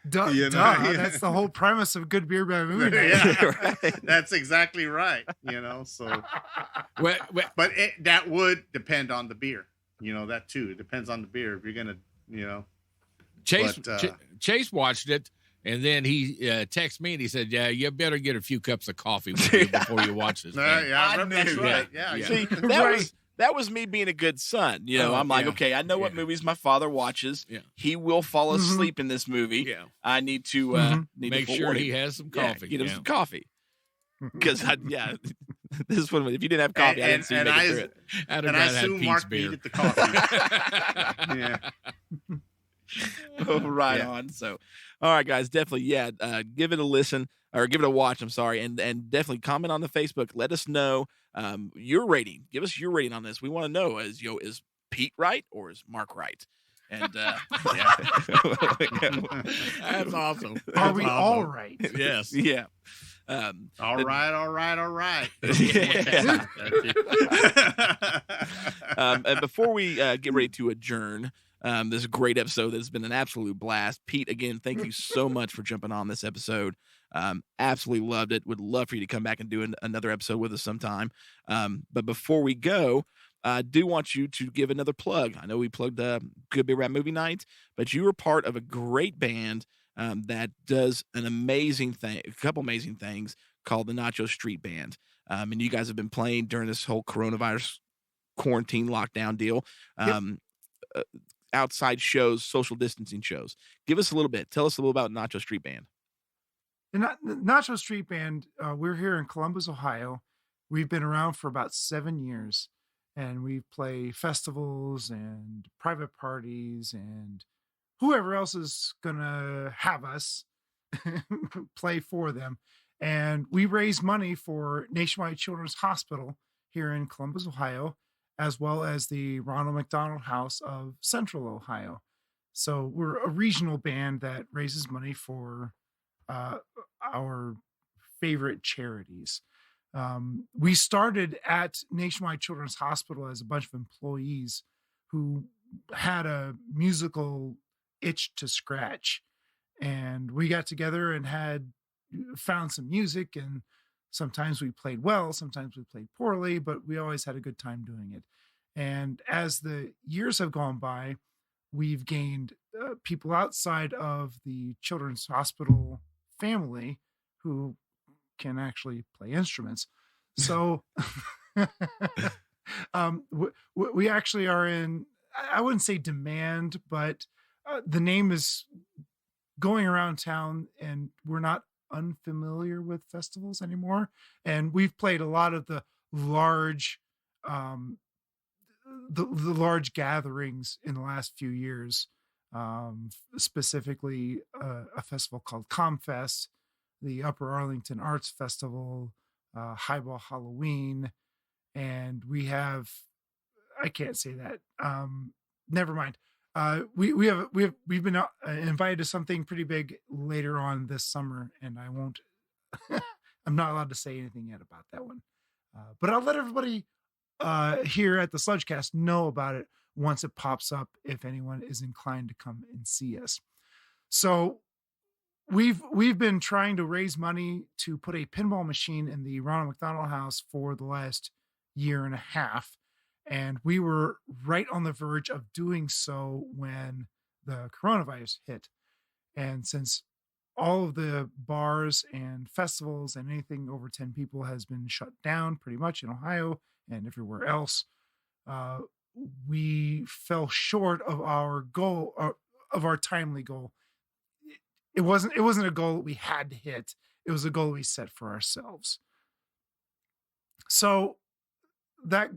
Duh, You know, duh. yeah. That's the whole premise of Good Beer Bad Movie Night. Yeah, Right. that's exactly right. So, Well, but that would depend on the beer. That too. It depends on the beer. If you're gonna, Chase watched it, and then he texted me and he said, "Yeah, you better get a few cups of coffee with you before you watch this." I remember that's knew. right. Yeah. Yeah. See, that was me being a good son. You know, Oh, I'm like, yeah. okay, I know what Yeah. movies my father watches. Yeah. He will fall Mhm. asleep in this movie. Yeah. I need to Make to sure forewarn he him. has some Yeah, coffee. get him Yeah. some coffee. Because this is one. If you didn't have coffee, I didn't see you make it through it. I'd have And I rather had assume Pete's Mark beer. needed the coffee. Yeah. Right Yeah. on. So, all right, guys, definitely, give it a listen or give it a watch. I'm sorry, and definitely comment on the Facebook. Let us know your rating. Give us your rating on this. We want to know is Pete right or is Mark right? And yeah, That's awesome. Are That's we awesome. all right? Yes. yeah. All right. Yeah. And before we get ready to adjourn this great episode that's been an absolute blast, Pete, again, thank you so much for jumping on this episode. Absolutely loved it. Would love for you to come back and do another episode with us sometime. But before we go, I do want you to give another plug. I know we plugged Good Beer Rap Movie Night, but you were part of a great band that does a couple amazing things called the Nacho Street Band. And you guys have been playing during this whole coronavirus quarantine lockdown deal. Outside shows, social distancing shows. Give us a little bit. Tell us a little about Nacho Street Band. The Nacho Street Band, we're here in Columbus, Ohio. We've been around for about 7 years, and we play festivals and private parties and whoever else is going to have us play for them. And we raise money for Nationwide Children's Hospital here in Columbus, Ohio, as well as the Ronald McDonald House of Central Ohio. So we're a regional band that raises money for our favorite charities. We started at Nationwide Children's Hospital as a bunch of employees who had a musical itch to scratch. And we got together and found some music, and sometimes we played well, sometimes we played poorly, but we always had a good time doing it. And as the years have gone by, we've gained people outside of the Children's Hospital family who can actually play instruments. So we actually are in, I wouldn't say demand, but the name is going around town, and we're not unfamiliar with festivals anymore. And we've played a lot of the large the large gatherings in the last few years, specifically a festival called ComFest, the Upper Arlington Arts Festival, Highball Halloween, and we have, I can't say that. Never mind. We've been invited to something pretty big later on this summer, and I won't. I'm not allowed to say anything yet about that one, but I'll let everybody here at the Sludgecast know about it once it pops up, if anyone is inclined to come and see us. So we've been trying to raise money to put a pinball machine in the Ronald McDonald House for the last year and a half. And we were right on the verge of doing so when the coronavirus hit. And since all of the bars and festivals and anything over 10 people has been shut down pretty much in Ohio and everywhere else, we fell short of our goal, of our timely goal. It wasn't a goal that we had to hit. It was a goal we set for ourselves. So that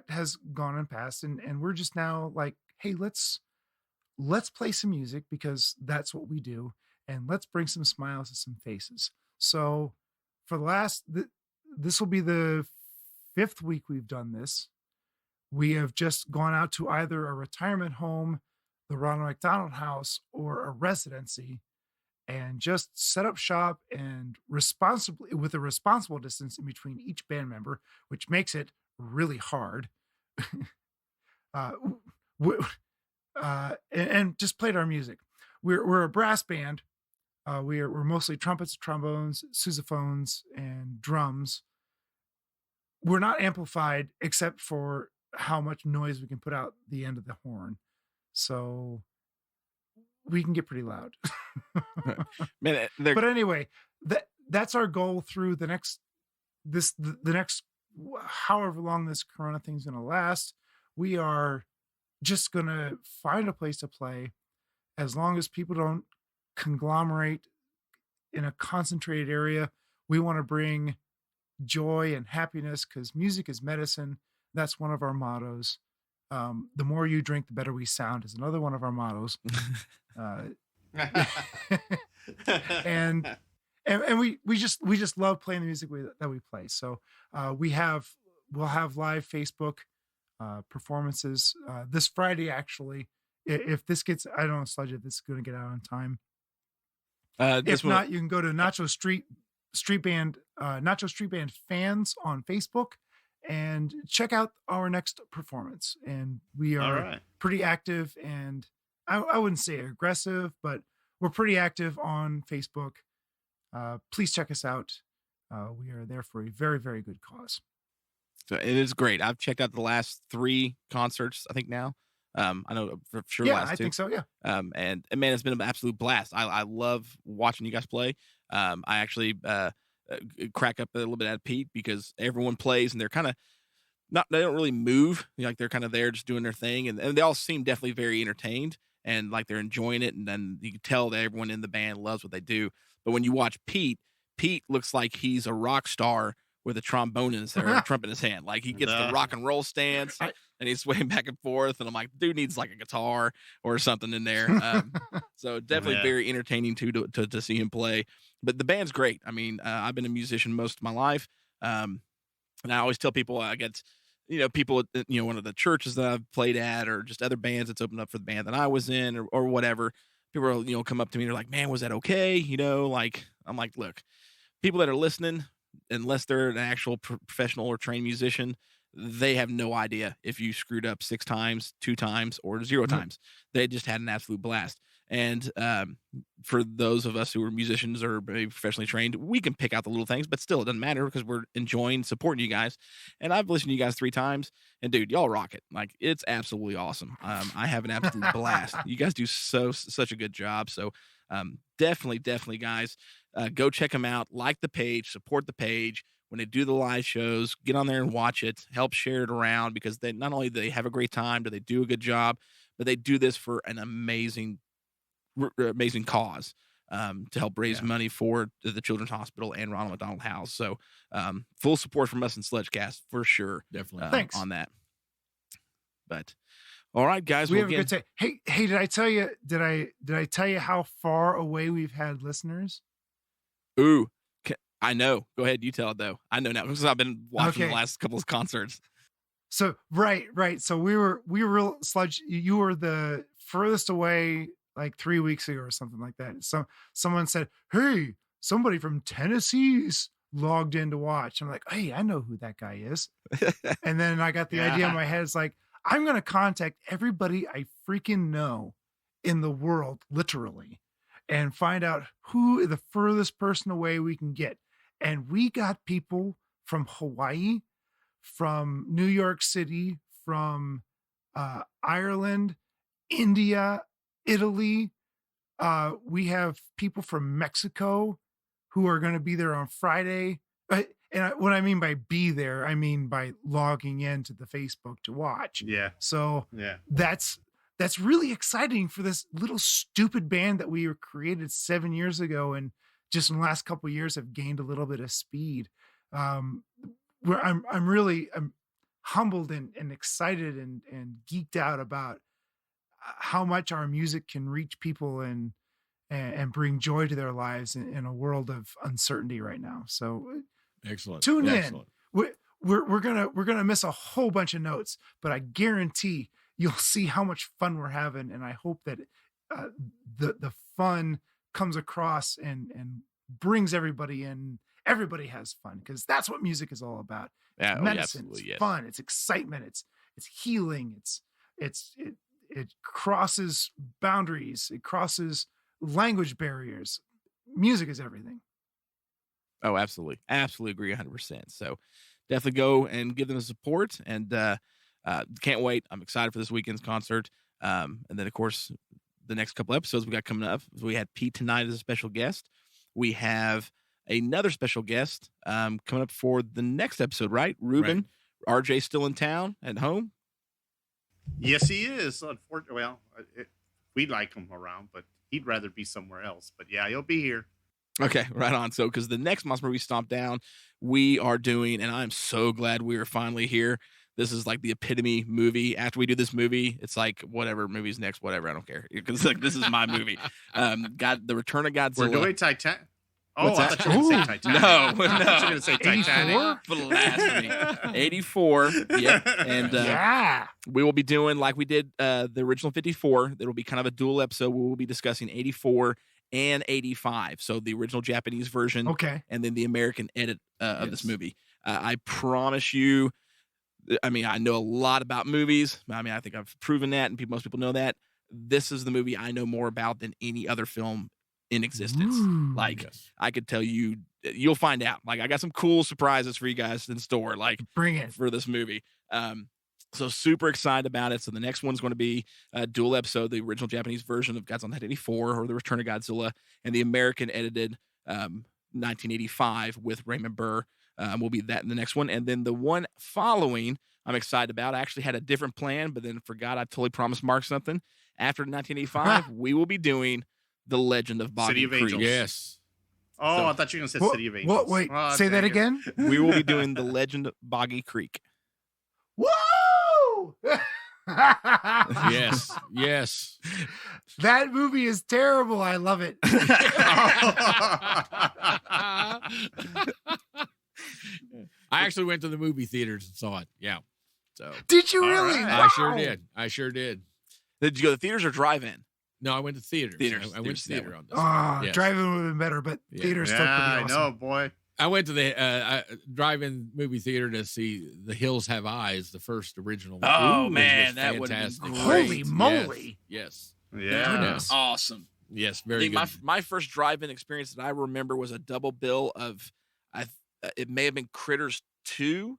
has gone and passed, and we're just now like, hey, let's play some music because that's what we do, and let's bring some smiles to some faces. So for the last, this will be the 5th week we've done this. We have just gone out to either a retirement home, the Ronald McDonald House, or a residency, and just set up shop and with a responsible distance in between each band member, which makes it really hard. And just played our music. We're a brass band. We're mostly trumpets, trombones, sousaphones, and drums. We're not amplified except for how much noise we can put out the end of the horn. So we can get pretty loud. Man, But anyway, that's our goal through the next however long this Corona thing's going to last. We are just going to find a place to play as long as people don't conglomerate in a concentrated area. We want to bring joy and happiness because music is medicine. That's one of our mottos. The more you drink, the better we sound is another one of our mottos. And we just love playing the music that we play. So we'll have live Facebook performances this Friday. Actually, if this gets, I don't know, Sludge, if this is going to get out on time. If not, you can go to Nacho Street Band fans on Facebook and check out our next performance. And we are pretty active, and I wouldn't say aggressive, but we're pretty active on Facebook. Please check us out. We are there for a very, very good cause. So it is great. I've checked out the last 3 concerts, I think now. I know for sure. Yeah, last 2. I think so. Yeah. And man, it's been an absolute blast. I love watching you guys play. I actually crack up a little bit at Pete because everyone plays and they're kind of they don't really move. Like they're kind of there just doing their thing. And they all seem definitely very entertained and like they're enjoying it. And then you can tell that everyone in the band loves what they do. But when you watch Pete looks like he's a rock star with a trombone or a trumpet in his hand. Like he gets the rock and roll stance and he's swaying back and forth. And I'm like, dude needs like a guitar or something in there. So definitely very entertaining to see him play. But the band's great. I mean, I've been a musician most of my life. And I always tell people I get, people at, one of the churches that I've played at or just other bands that's opened up for the band that I was in or whatever. People will, come up to me and they're like, man, was that okay? Like, I'm like, look, people that are listening, unless they're an actual professional or trained musician, they have no idea if you screwed up 6 times, 2 times, or 0 times. They just had an absolute blast. And for those of us who are musicians or maybe professionally trained, we can pick out the little things, but still it doesn't matter because we're enjoying supporting you guys. And I've listened to you guys 3 times, and dude, y'all rock it. Like it's absolutely awesome. I have an absolute blast. You guys do such a good job. So definitely guys, go check them out, like the page, support the page. When they do the live shows, get on there and watch it, help share it around because they not only do they have a great time, do they do a good job, but they do this for an amazing cause to help raise money for the Children's Hospital and Ronald McDonald House. So full support from us in Sledgecast for sure. Definitely. Thanks on that. But all right, guys, we have a good time. Hey, did I tell you? Did I tell you how far away we've had listeners? Ooh, I know. Go ahead, you tell it though. I know now because I've been watching the last couple of concerts. So right. So we were real Sludge. You were the furthest away like 3 weeks ago or something like that. So someone said, "Hey, somebody from Tennessee's logged in to watch." I'm like, "Hey, I know who that guy is." And then I got the idea in my head. It's like, I'm going to contact everybody I freaking know in the world, literally, and find out who the furthest person away we can get. And we got people from Hawaii, from New York City, from Ireland, India, Italy. We have people from Mexico who are going to be there on Friday. And what I mean by be there, I mean by logging into the Facebook to watch. Yeah. So that's really exciting for this little stupid band that we were created 7 years ago, and just in the last couple of years have gained a little bit of speed. I'm humbled and excited and geeked out about how much our music can reach people and bring joy to their lives in a world of uncertainty right now. So excellent. Tune in. We're gonna miss a whole bunch of notes, but I guarantee you'll see how much fun we're having, and I hope that the fun comes across and brings everybody in. Everybody has fun because that's what music is all about. It's medicine, it's fun, it's excitement, it's healing, it crosses boundaries, it crosses language barriers. Music is everything. Oh, absolutely. Absolutely agree 100%. So definitely go and give them the support and can't wait. I'm excited for this weekend's concert. And then of course the next couple episodes we got coming up. We had Pete tonight as a special guest. We have another special guest coming up for the next episode, right? Ruben, RJ still in town at home? Yes, he is. Unfortunately, we'd like him around, but he'd rather be somewhere else. But yeah, he'll be here. Okay, right on. So, because the next monster movie, Stompdown, we are doing, and I'm so glad we are finally here. This is like the epitome movie. After we do this movie, it's like whatever movie's next, whatever. I don't care, because like this is my movie. The Return of Godzilla. We're doing Titanic. Oh, What's I that? thought you were going to say Titanic. No. I thought you were going to say Titanic. Blasphemy. 84. Yep. And we will be doing like we did the original 54. It'll be kind of a dual episode. We will be discussing 84 and 85. So the original Japanese version. Okay. And then the American edit of this movie. I promise you, I mean, I know a lot about movies. I mean, I think I've proven that, and most people know that. This is the movie I know more about than any other film in existence. I could tell you, you'll find out. Like, I got some cool surprises for you guys in store, like, bring it for this movie. So super excited about it. So the next one's going to be a dual episode, the original Japanese version of Godzilla 1984 or the Return of Godzilla, and the American edited 1985 with Raymond Burr. Will be that in the next one. And then the one following, I'm excited about. I actually had a different plan, but then forgot I totally promised Mark something. After 1985, we will be doing The Legend of Boggy City of Creek. Angels. Yes. Oh, So- I thought you were going to say City of Angels. What? Wait, Oh, say that dang it. again. We will be doing The Legend of Boggy Creek. Whoa! Yes. Yes. That movie is terrible. I love it. I actually went to the movie theaters and saw it. Yeah. So Did you All really? right. I sure Wow. did. I sure did. Did you go to theaters or drive-in? No, I went to theaters. Theaters. I went to Theaters, theater that on this. Oh, Yes. driving would have been better, but Yeah. theater's Yeah, still pretty I awesome. know, boy. I went to the drive-in movie theater to see The Hills Have Eyes, the first original. Oh, which man, was that would've been fantastic. great. Holy moly. Yes. Yeah. Yes. Awesome. Yes. I Very think good. my first drive-in experience that I remember was a double bill of, it may have been Critters 2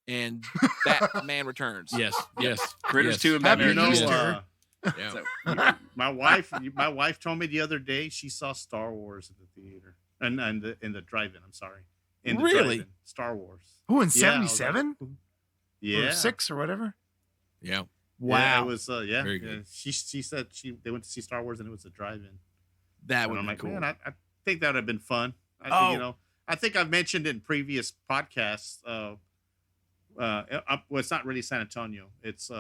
and Batman Returns. Yes. Yes. Critters yes. 2 and Happy Batman You know, Returns. Easter. Yeah. my wife told me the other day she saw Star Wars in the theater and in the drive-in. I'm sorry, in the Really? drive-in, Star Wars. Oh, in Yeah, I was like, 77? Yeah, Or 6 or whatever? Yeah. Yeah, it was. Yeah, Very good. She said they went to see Star Wars and it was a drive-in. That And would I'm be like, cool. man, I think that would have been fun. Oh. I think I've mentioned in previous podcasts. Well, it's not really San Antonio. It's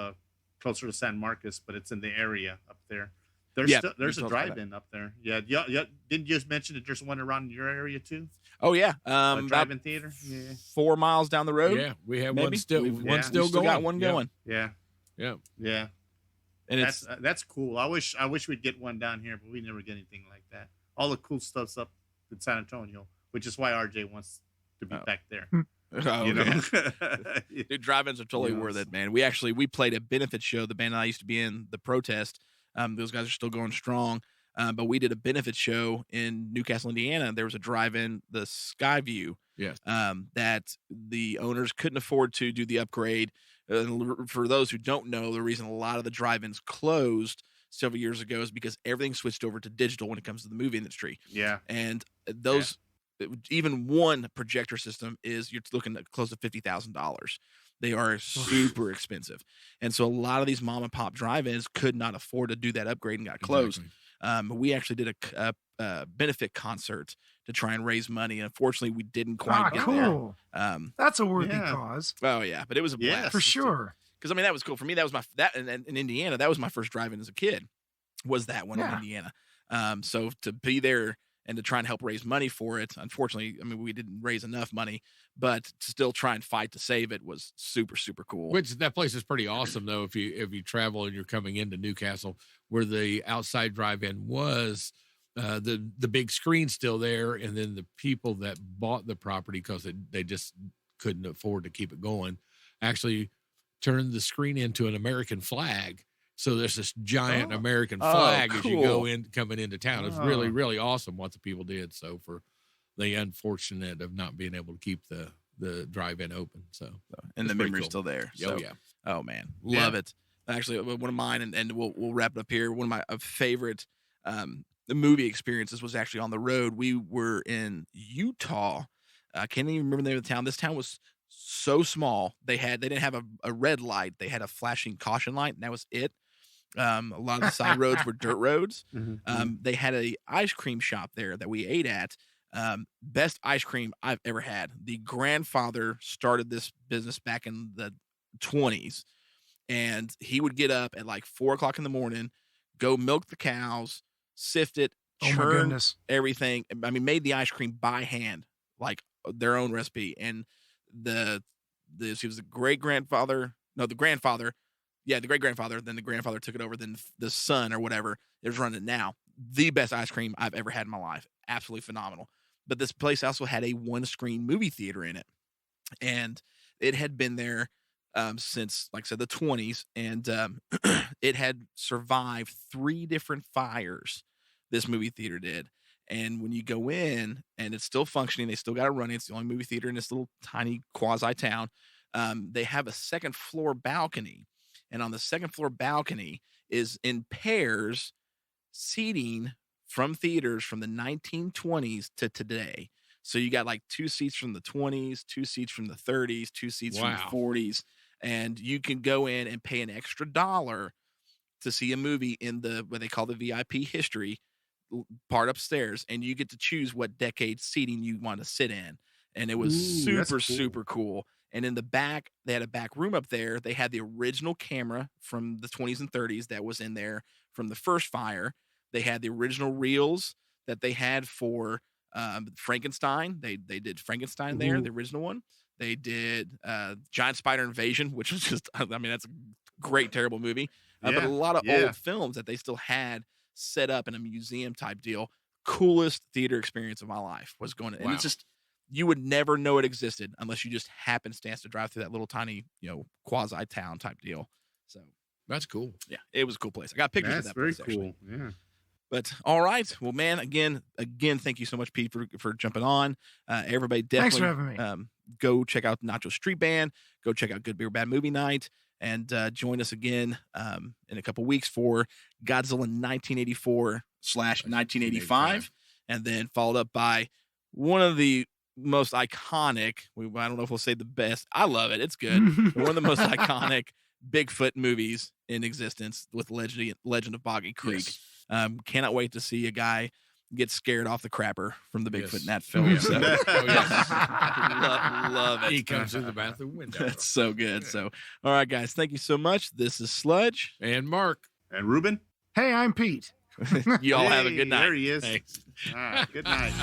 closer to San Marcos, but it's in the area up there. There's Yeah, there's we a talked about drive-in up there. Yeah. Didn't you just mention that there's one around your area too? Oh yeah, A about drive-in theater. Yeah. 4 miles down the road. Yeah. We have Maybe. one still. We've- One yeah, still we still going. got one Yeah. going, Yeah. Yeah. Yeah. and it's That's cool. I wish we'd get one down here, but we never get anything like that. All the cool stuff's up in San Antonio, which is why RJ wants to be back there. oh, You know. okay. Dude, drive-ins are totally worth it, man. We played a benefit show. The band I used to be in, the Protest. Those guys are still going strong. But we did a benefit show in Newcastle, Indiana. There was a drive-in, the Skyview, Yes. that the owners couldn't afford to do the upgrade. For those who don't know, the reason a lot of the drive-ins closed several years ago is because everything switched over to digital when it comes to the movie industry. Yeah. And those, even one projector system you're looking at close to $50,000. They are super expensive. And so a lot of these mom and pop drive-ins could not afford to do that upgrade and got closed. Exactly. We actually did a benefit concert to try and raise money. And unfortunately, we didn't quite get Cool. there. That's a worthy Yeah. cause. Oh yeah, but it was a Yes. blast For sure. because I mean that was cool for me. That was in Indiana. That was my first drive-in as a kid. Was that one in Yeah. Indiana? So to be there and to try and help raise money for it, unfortunately, I mean we didn't raise enough money, but to still try and fight to save it was super cool. Which that place is pretty awesome though. If you travel and you're coming into Newcastle, where the outside drive-in was, the big screen's still there, and then the people that bought the property because they just couldn't afford to keep it going, actually turned the screen into an American flag. So there's this giant American flag as you go cool. in coming into town. It's really, really awesome what the people did. So for the unfortunate of not being able to keep the drive-in open. So and the it's pretty memory's cool. still there. Oh So, yeah. oh man, love it. actually one of mine, and we'll wrap it up here. One of my favorite movie experiences was actually on the road. We were in Utah. I can't even remember the name of the town. This town was so small. They didn't have a red light. They had a flashing caution light, and that was it. A lot of the side roads were dirt roads. They had a ice cream shop there that we ate at. Best ice cream I've ever had. The grandfather started this business back in the 20s, and he would get up at like 4:00 in the morning, go milk the cows, sift it, churn everything. I mean, made the ice cream by hand, like their own recipe. And he was the great-grandfather. No, the grandfather. Yeah, the great-grandfather. Then the grandfather took it over. Then the son or whatever is running it now. The best ice cream I've ever had in my life. Absolutely phenomenal. But this place also had a one-screen movie theater in it. And it had been there since, like I said, the 20s. And it had survived 3 different fires, this movie theater did. And when you go in and it's still functioning, they still got it running. It's the only movie theater in this little tiny quasi town. They have a second floor balcony. And on the second floor balcony is in pairs seating from theaters from the 1920s to today. So you got like 2 seats from the 20s, 2 seats from the 30s, 2 seats from the 40s. And you can go in and pay an extra $1 to see a movie in what they call the VIP history part upstairs, and you get to choose what decade seating you want to sit in. And it was super cool. And in the back, they had a back room up there. They had the original camera from the 20s and 30s that was in there from the first fire. They had the original reels that they had for Frankenstein. They did Frankenstein there, the original one. They did Giant Spider Invasion, which was just, I mean, that's a great, terrible movie. But a lot of old films that they still had set up in a museum type deal. Coolest theater experience of my life was going to, and it's just, you would never know it existed unless you just happenstance to drive through that little tiny, quasi town type deal. So that's cool. Yeah, it was a cool place. I got pictures of that place. Very cool. Actually. Yeah. But all right, well, man, again, thank you so much, Pete, for jumping on. Everybody, definitely, thanks for having me. Go check out Nacho Street Band. Go check out Good Beer Bad Movie Night, and join us again in a couple weeks for Godzilla 1984/1985, and then followed up by one of the most iconic. I don't know if we'll say the best. I love it. It's good. One of the most iconic Bigfoot movies in existence with Legend of Boggy Creek. Yes. Cannot wait to see a guy get scared off the crapper from the Bigfoot in that film. So, love it. He comes through the bathroom window. That's so good. So, all right, guys, thank you so much. This is Sludge and Mark and Ruben. Hey, I'm Pete. You all have a good night. There he is. Thanks. All right, good night.